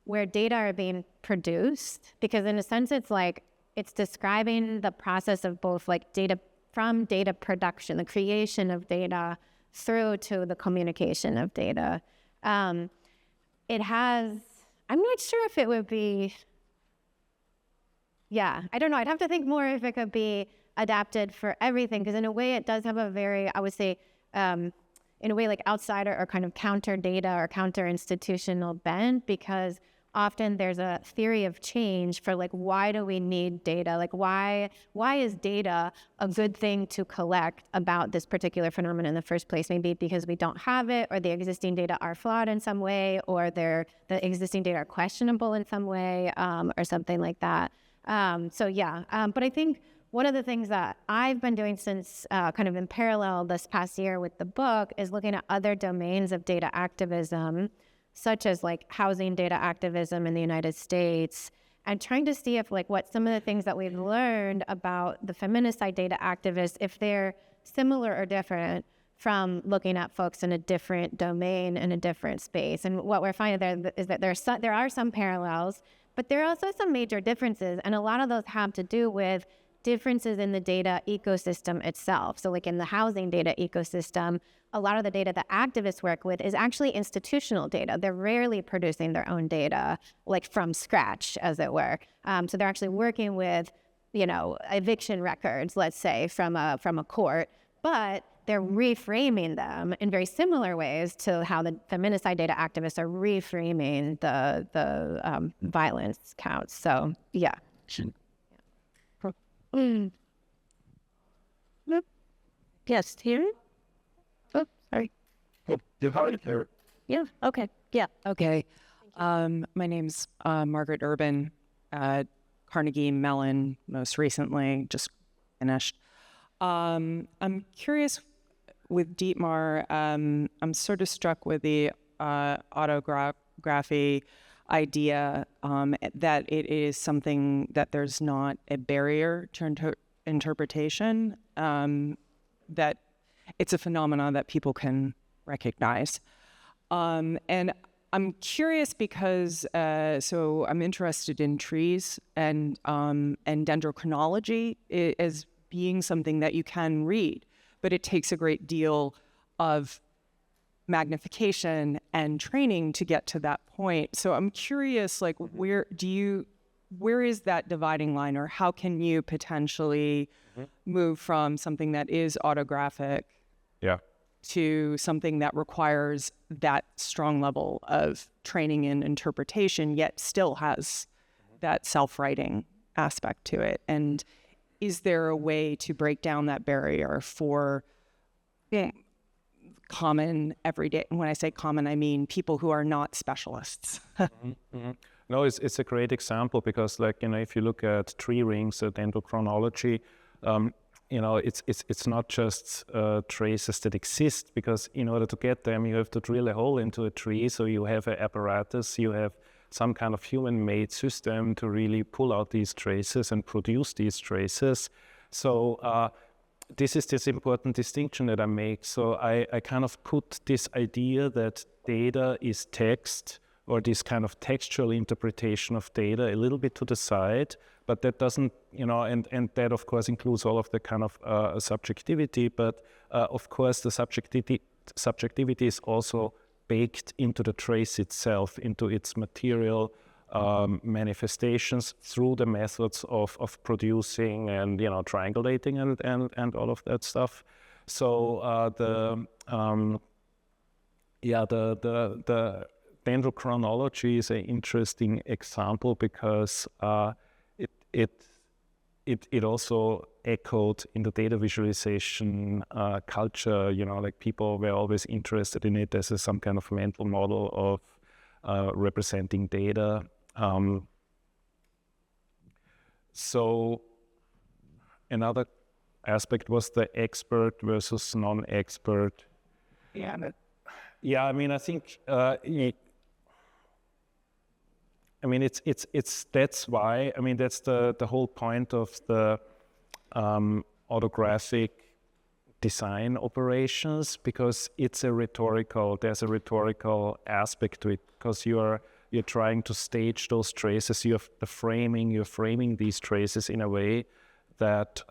where data are being produced, because in a sense it's describing the process of both like data, from data production, the creation of data, through to the communication of data. I'm not sure if it would be, I don't know. I'd have to think more if it could be adapted for everything, because in a way it does have a very, I would say, in a way like outsider or kind of counter data or counter institutional bent, because often there's a theory of change for like, why do we need data? Like why is data a good thing to collect about this particular phenomenon in the first place? Maybe because we don't have it, or the existing data are flawed in some way, or the existing data are questionable in some way, or something like that. But I think one of the things that I've been doing since kind of in parallel this past year with the book is looking at other domains of data activism, such as like housing data activism in the United States, and trying to see if like what some of the things that we've learned about the feminicide data activists, if they're similar or different from looking at folks in a different domain, in a different space. And what we're finding there is that there are some parallels, but there are also some major differences, and a lot of those have to do with differences in the data ecosystem itself. So like in the housing data ecosystem, a lot of the data that activists work with is actually institutional data. They're rarely producing their own data, like from scratch, as it were. So they're actually working with, eviction records, let's say, from a court, but they're reframing them in very similar ways to how the feminicide data activists are reframing the violence counts. So, yeah. Yes, here? Oh, sorry. Yeah, okay. Yeah. Okay. My name's Margaret Urban, Carnegie Mellon, most recently, just finished. I'm curious with Dietmar, I'm sort of struck with the autography idea that it is something that there's not a barrier to interpretation, that it's a phenomenon that people can recognize. And I'm curious because, so I'm interested in trees and dendrochronology as being something that you can read, but it takes a great deal of magnification and training to get to that point. So I'm curious, like, where is that dividing line, or how can you potentially move from something that is autographic to something that requires that strong level of training and interpretation, yet still has that self-writing aspect to it? And is there a way to break down that barrier for common everyday, and when I say common, I mean people who are not specialists? No, it's a great example because, like, if you look at tree rings, at dendrochronology, it's not just traces that exist, because in order to get them, you have to drill a hole into a tree. So you have an apparatus, you have some kind of human-made system to really pull out these traces and produce these traces. So this is this important distinction that I make. So I kind of put this idea that data is text, or this kind of textual interpretation of data, a little bit to the side, but that doesn't, and that of course includes all of the kind of subjectivity, but of course the subjectivity is also baked into the trace itself, into its material manifestations through the methods of producing and triangulating and all of that stuff. So the dendrochronology is an interesting example because it also echoed in the data visualization culture. Like people were always interested in it as some kind of mental model of representing data. So another aspect was the expert versus non-expert. Yeah, I mean, I think that's why. I mean, that's the whole point of the autographic design operations, because there's a rhetorical aspect to it, because you're trying to stage those traces. You're framing these traces in a way that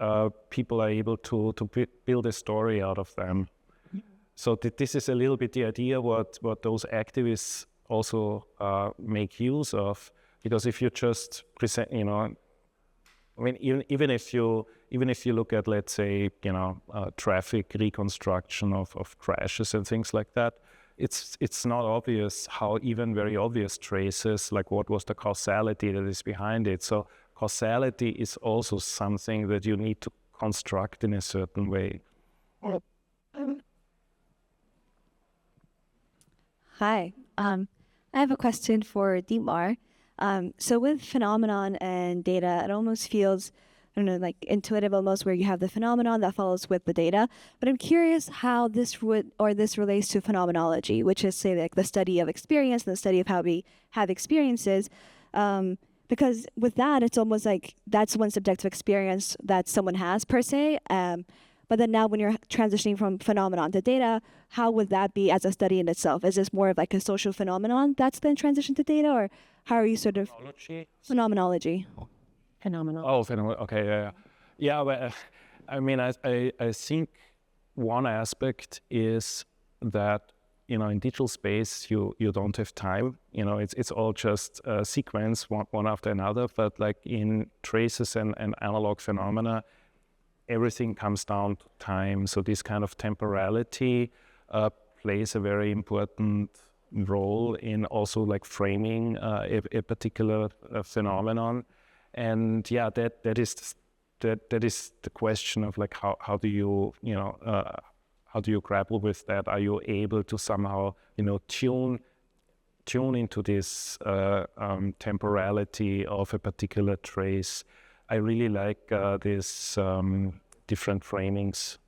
people are able to build a story out of them. So this is a little bit the idea what those activists also make use of, because if you just present, I mean, even if you look at, let's say, traffic reconstruction of crashes and things like that, it's not obvious how even very obvious traces, like what was the causality that is behind it. So causality is also something that you need to construct in a certain way. Hi, I have a question for Dietmar. So with phenomenon and data, it almost feels, I don't know, like intuitive almost, where you have the phenomenon that follows with the data. But I'm curious how this relates to phenomenology, which is, say, like the study of experience and the study of how we have experiences. Because with that, it's almost like that's one subjective experience that someone has per se. But then now when you're transitioning from phenomenon to data, how would that be as a study in itself? Is this more of like a social phenomenon that's then transitioned to data, or how are you sort of... Phenomenology. Phenomenal. Oh, phenomenal. Okay, yeah. Yeah, well, I mean, I think one aspect is that, in digital space, you don't have time. It's all just sequence, one after another. But like in traces and analog phenomena, everything comes down to time. So this kind of temporality plays a very important role in also like framing a particular phenomenon. And yeah, that is the question of like how do you grapple with that? Are you able to somehow tune into this temporality of a particular trace? I really like this different framings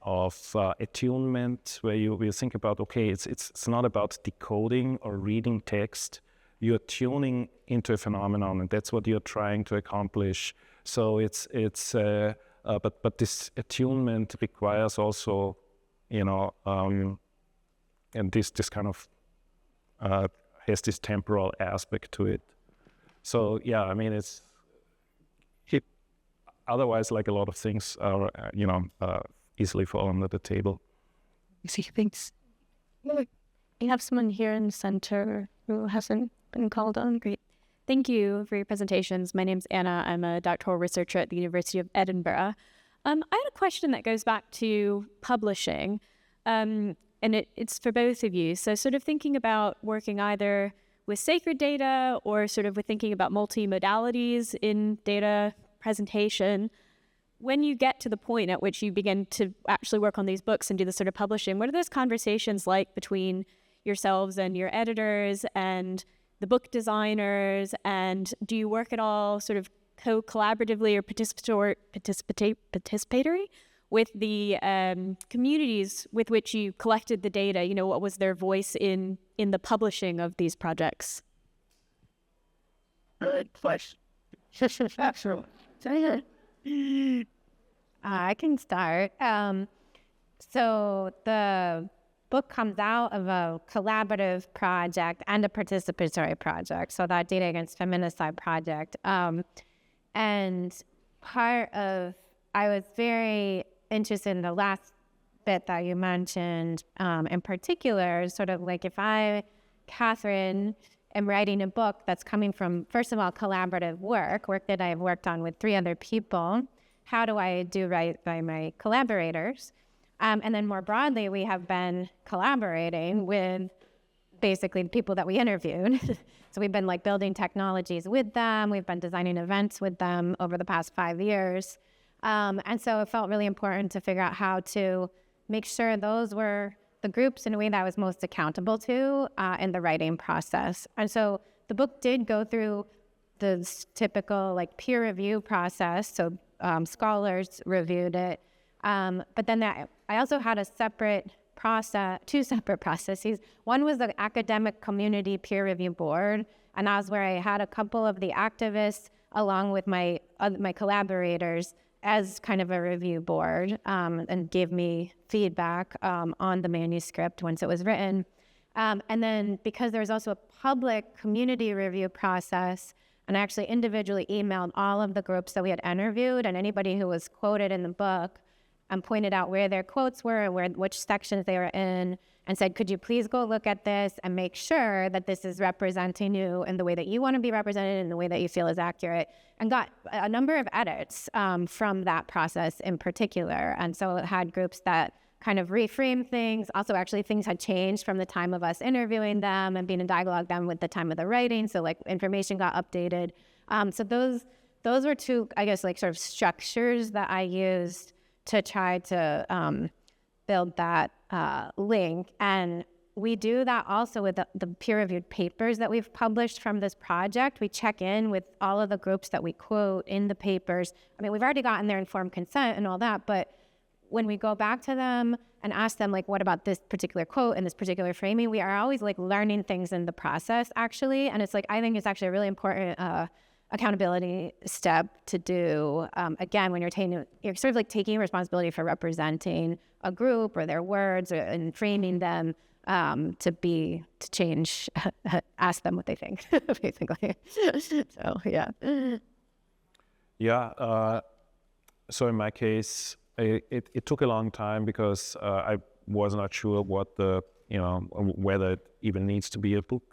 of attunement, where you think about, okay, it's not about decoding or reading text. You're tuning into a phenomenon, and that's what you're trying to accomplish. So but this attunement requires also, and this kind of has this temporal aspect to it. So yeah, I mean, otherwise, like a lot of things are, easily fall under the table. Thanks. We have someone here in the center who hasn't been called on. Great. Thank you for your presentations. My name's Anna. I'm a doctoral researcher at the University of Edinburgh. I had a question that goes back to publishing, and it's for both of you. So sort of thinking about working either with sacred data or sort of with thinking about multi-modalities in data presentation. When you get to the point at which you begin to actually work on these books and do the sort of publishing, what are those conversations like between yourselves and your editors and the book designers? And do you work at all sort of collaboratively or participatory with the communities with which you collected the data? What was their voice in the publishing of these projects? Good question. Excellent. I can start. So the book comes out of a collaborative project and a participatory project. So that Data Against Feminicide project And I was very interested in the last bit that you mentioned, in particular, sort of like if I, Catherine, am writing a book that's coming from, first of all, collaborative work that I've worked on with 3 other people, how do I do right by my collaborators? And then more broadly, we have been collaborating with basically the people that we interviewed. So we've been like building technologies with them. We've been designing events with them over the past 5 years. And so it felt really important to figure out how to make sure those were the groups in a way that I was most accountable to in the writing process. And so the book did go through the typical like peer review process. So scholars reviewed it. But then I also had a separate process, 2 separate processes. One was the academic community peer review board, and that was where I had a couple of the activists along with my collaborators as kind of a review board, and gave me feedback on the manuscript once it was written. And then because there was also a public community review process, and I actually individually emailed all of the groups that we had interviewed and anybody who was quoted in the book, and pointed out where their quotes were and which sections they were in, and said, could you please go look at this and make sure that this is representing you in the way that you want to be represented, in the way that you feel is accurate, and got a number of edits from that process in particular. And so it had groups that kind of reframed things. Also, actually, things had changed from the time of us interviewing them and being in dialogue then with the time of the writing. So like information got updated. So those were 2, I guess, like sort of structures that I used to try to build that link. And we do that also with the peer-reviewed papers that we've published from this project. We check in with all of the groups that we quote in the papers. I mean, we've already gotten their informed consent and all that, but when we go back to them and ask them, like, what about this particular quote and this particular framing, we are always like learning things in the process, actually. And it's like, I think it's actually a really important accountability step to do. Again, when you're sort of like taking responsibility for representing a group or their words and framing them to change, ask them what they think, basically. So, yeah. Yeah. So in my case, it took a long time because I was not sure whether it even needs to be a book,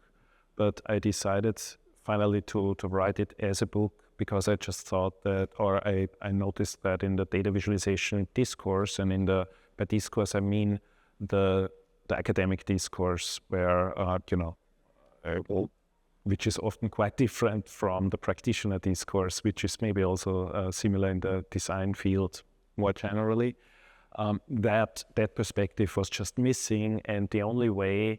but I decided finally to write it as a book because I just thought that, or I noticed that in the data visualization discourse, and by discourse I mean the academic discourse, where which is often quite different from the practitioner discourse, which is maybe also similar in the design field more generally. That perspective was just missing, and the only way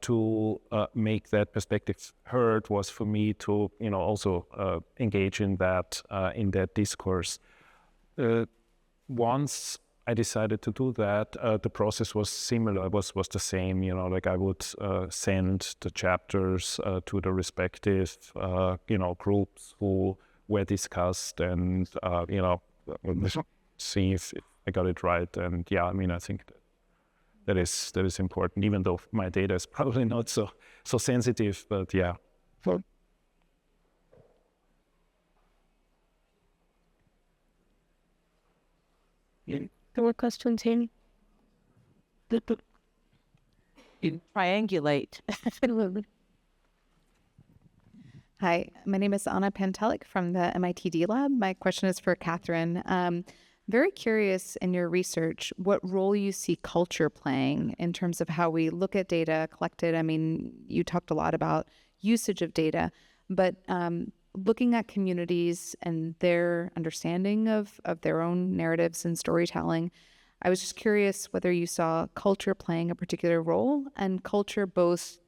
to make that perspective heard was for me to, also engage in that discourse. Once I decided to do that, the process was similar. Was the same. Like I would send the chapters to the respective, groups who were discussed, and see if I got it right. And yeah, I think that is important, even though my data is probably not so sensitive, but yeah. More questions here? Triangulate. Hi, my name is Anna Pantelik from the MIT D Lab. My question is for Catherine. Very curious in your research what role you see culture playing in terms of how we look at data collected. You talked a lot about usage of data, but looking at communities and their understanding of their own narratives and storytelling, I was just curious whether you saw culture playing a particular role, and culture both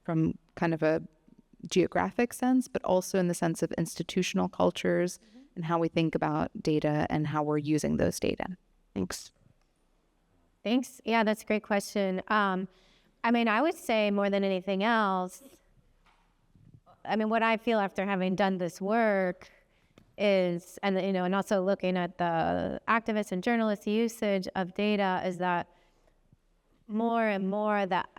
from kind of a geographic sense, but also in the sense of institutional cultures and how we think about data and how we're using those data. Thanks. Yeah, that's a great question. I would say more than anything else, what I feel after having done this work is, and also looking at the activists and journalists' usage of data, is that more and more that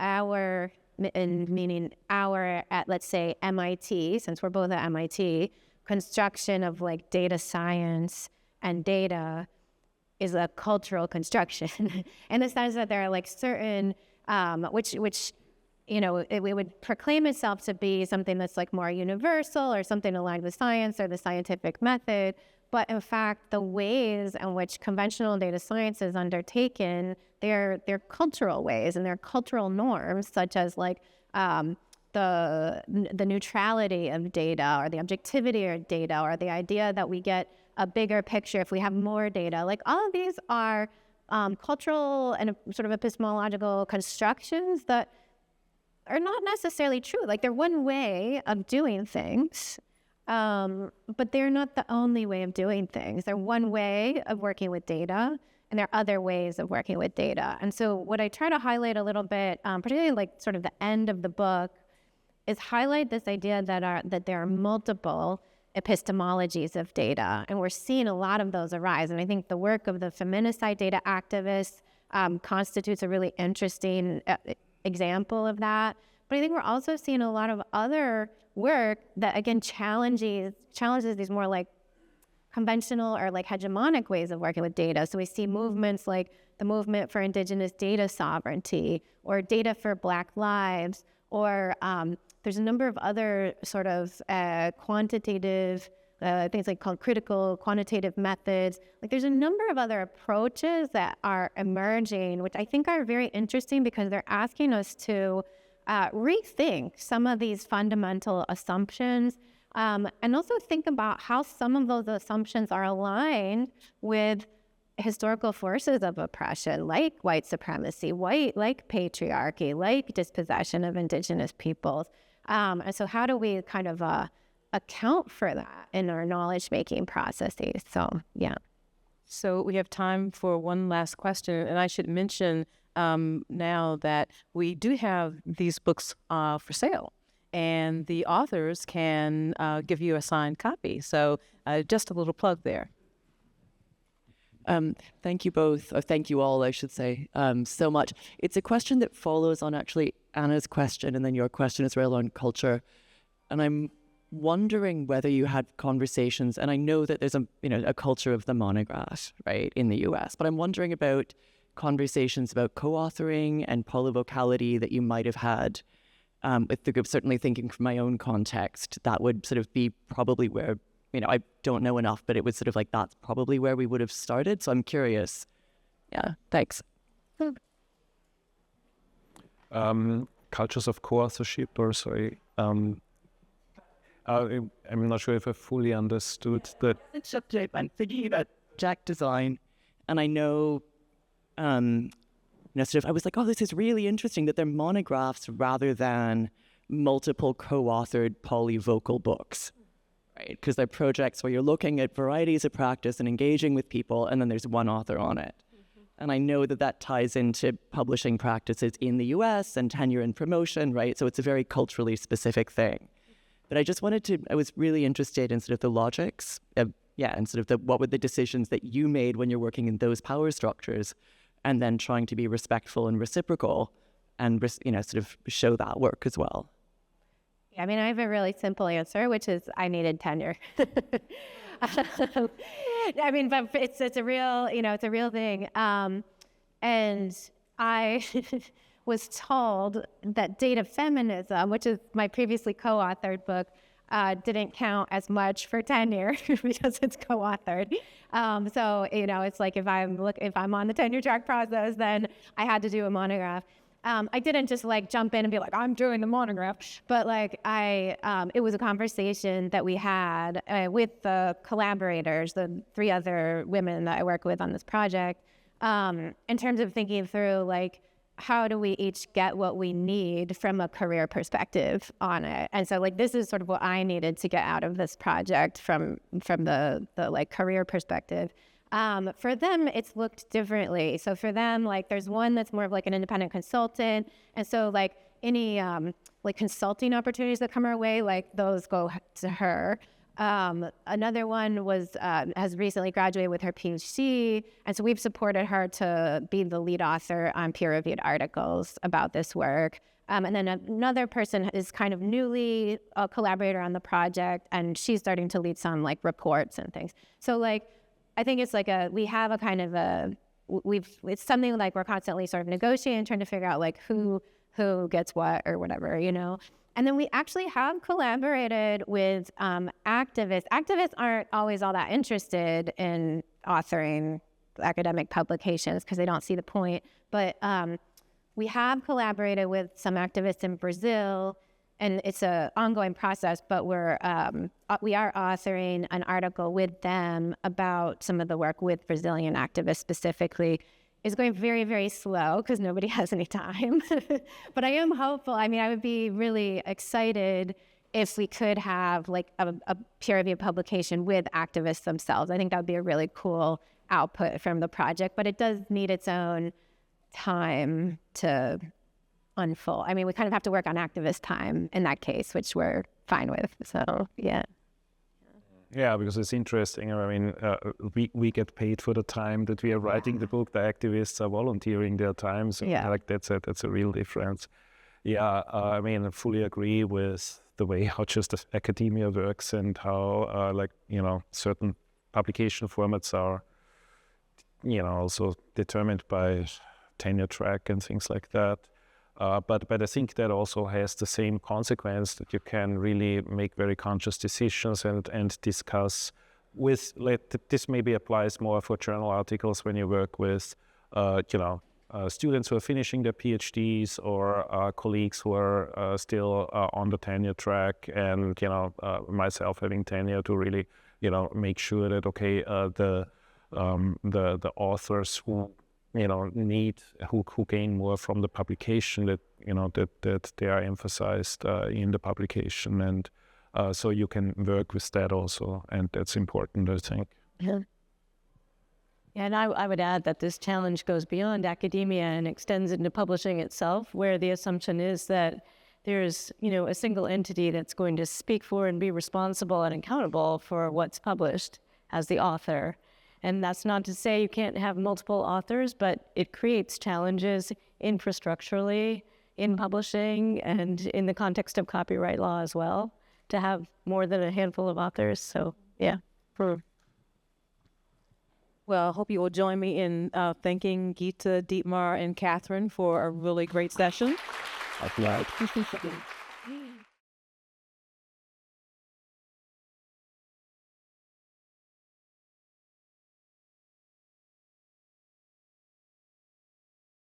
meaning our at, let's say, MIT, since we're both at MIT, construction of like data science and data is a cultural construction in the sense that there are like certain, which you know, it would proclaim itself to be something that's like more universal or something aligned with science or the scientific method. But in fact, the ways in which conventional data science is undertaken, they're cultural ways and they're cultural norms, such as like the neutrality of data or the objectivity of data or the idea that we get a bigger picture if we have more data. Like all of these are cultural and sort of epistemological constructions that are not necessarily true. Like they're one way of doing things, but they're not the only way of doing things. They're one way of working with data, and there are other ways of working with data. And so what I try to highlight a little bit, particularly like sort of the end of the book, is highlight this idea that there are multiple epistemologies of data, and we're seeing a lot of those arise. And I think the work of the Feminicide data activists constitutes a really interesting example of that. But I think we're also seeing a lot of other work that again challenges these more like conventional or like hegemonic ways of working with data. So we see movements like the movement for indigenous data sovereignty or data for Black lives, or there's a number of other sort of quantitative things like called critical quantitative methods. Like there's a number of other approaches that are emerging, which I think are very interesting because they're asking us to rethink some of these fundamental assumptions, and also think about how some of those assumptions are aligned with historical forces of oppression, like white supremacy, like patriarchy, like dispossession of indigenous peoples. And so how do we kind of account for that in our knowledge-making processes? So, yeah. So we have time for one last question, and I should mention now that we do have these books for sale, and the authors can give you a signed copy. So just a little plug there. Thank you both, or thank you all, I should say, so much. It's a question that follows on actually Anna's question and then your question as well on culture. And I'm wondering whether you had conversations, and I know that there's a culture of the monograph, right, in the US, but I'm wondering about conversations about co-authoring and polyvocality that you might have had with the group. Certainly thinking from my own context, that would sort of be probably where, I don't know enough, but it was sort of like that's probably where we would have started. So I'm curious. Yeah, thanks. Cultures of co-authorship, or sorry. I'm not sure if I fully understood that. It's subject. I'm thinking about project design, and I know, sort of, I was like, oh, this is really interesting that they're monographs rather than multiple co-authored polyvocal books, right? Because they're projects where you're looking at varieties of practice and engaging with people, and then there's one author on it. And I know that ties into publishing practices in the US and tenure and promotion, right? So it's a very culturally specific thing. But I was really interested in sort of the logics, and sort of what were the decisions that you made when you're working in those power structures, and then trying to be respectful and reciprocal and, sort of show that work as well. Yeah, I mean, I have a really simple answer, which is I needed tenure. I mean, but it's a real, it's a real thing. And I was told that data feminism, which is my previously co-authored book, didn't count as much for tenure because it's co-authored. So, it's like if I'm on the tenure track process, then I had to do a monograph. I didn't just like jump in and be like, I'm doing the monograph, but like it was a conversation that we had with the collaborators, the 3 other women that I work with on this project, in terms of thinking through like, how do we each get what we need from a career perspective on it? And so like, this is sort of what I needed to get out of this project from the like career perspective. For them, it's looked differently. So for them, like there's one that's more of like an independent consultant. And so like any like consulting opportunities that come our way, like those go to her. Another one was has recently graduated with her PhD, and so we've supported her to be the lead author on peer-reviewed articles about this work. And then another person is kind of newly a collaborator on the project, and she's starting to lead some like reports and things. So like, I think it's like we have a kind of it's something like we're constantly sort of negotiating, trying to figure out like who gets what or whatever, you know. And then we actually have collaborated with activists. Activists aren't always all that interested in authoring academic publications because they don't see the point. But we have collaborated with some activists in Brazil, and it's an ongoing process, but we are authoring an article with them about some of the work with Brazilian activists specifically. It's going very, very slow because nobody has any time. But I am hopeful. I mean, I would be really excited if we could have like a peer-reviewed publication with activists themselves. I think that would be a really cool output from the project, but it does need its own time to unfold. I mean, we kind of have to work on activist time in that case, which we're fine with. So, yeah. Yeah, because it's interesting. I mean, we get paid for the time that we are writing the book. The activists are volunteering their time. So like that's a real difference. Yeah, I mean, I fully agree with the way how just academia works and how like, you know, certain publication formats are, you know, also determined by tenure track and things like that. But I think that also has the same consequence that you can really make very conscious decisions and discuss with, this maybe applies more for journal articles when you work with, you know, students who are finishing their PhDs or colleagues who are still on the tenure track, and, you know, myself having tenure to really, you know, make sure that, okay, the authors who, you know, who gain more from the publication, that, you know, that they are emphasized in the publication, and so you can work with that also, and that's important, I think. Yeah. And I would add that this challenge goes beyond academia and extends into publishing itself, where the assumption is that there's, you know, a single entity that's going to speak for and be responsible and accountable for what's published as the author. And that's not to say you can't have multiple authors, but it creates challenges infrastructurally in publishing and in the context of copyright law as well, to have more than a handful of authors. So, yeah. Well, I hope you will join me in thanking Gita, Dietmar, and Catherine for a really great session.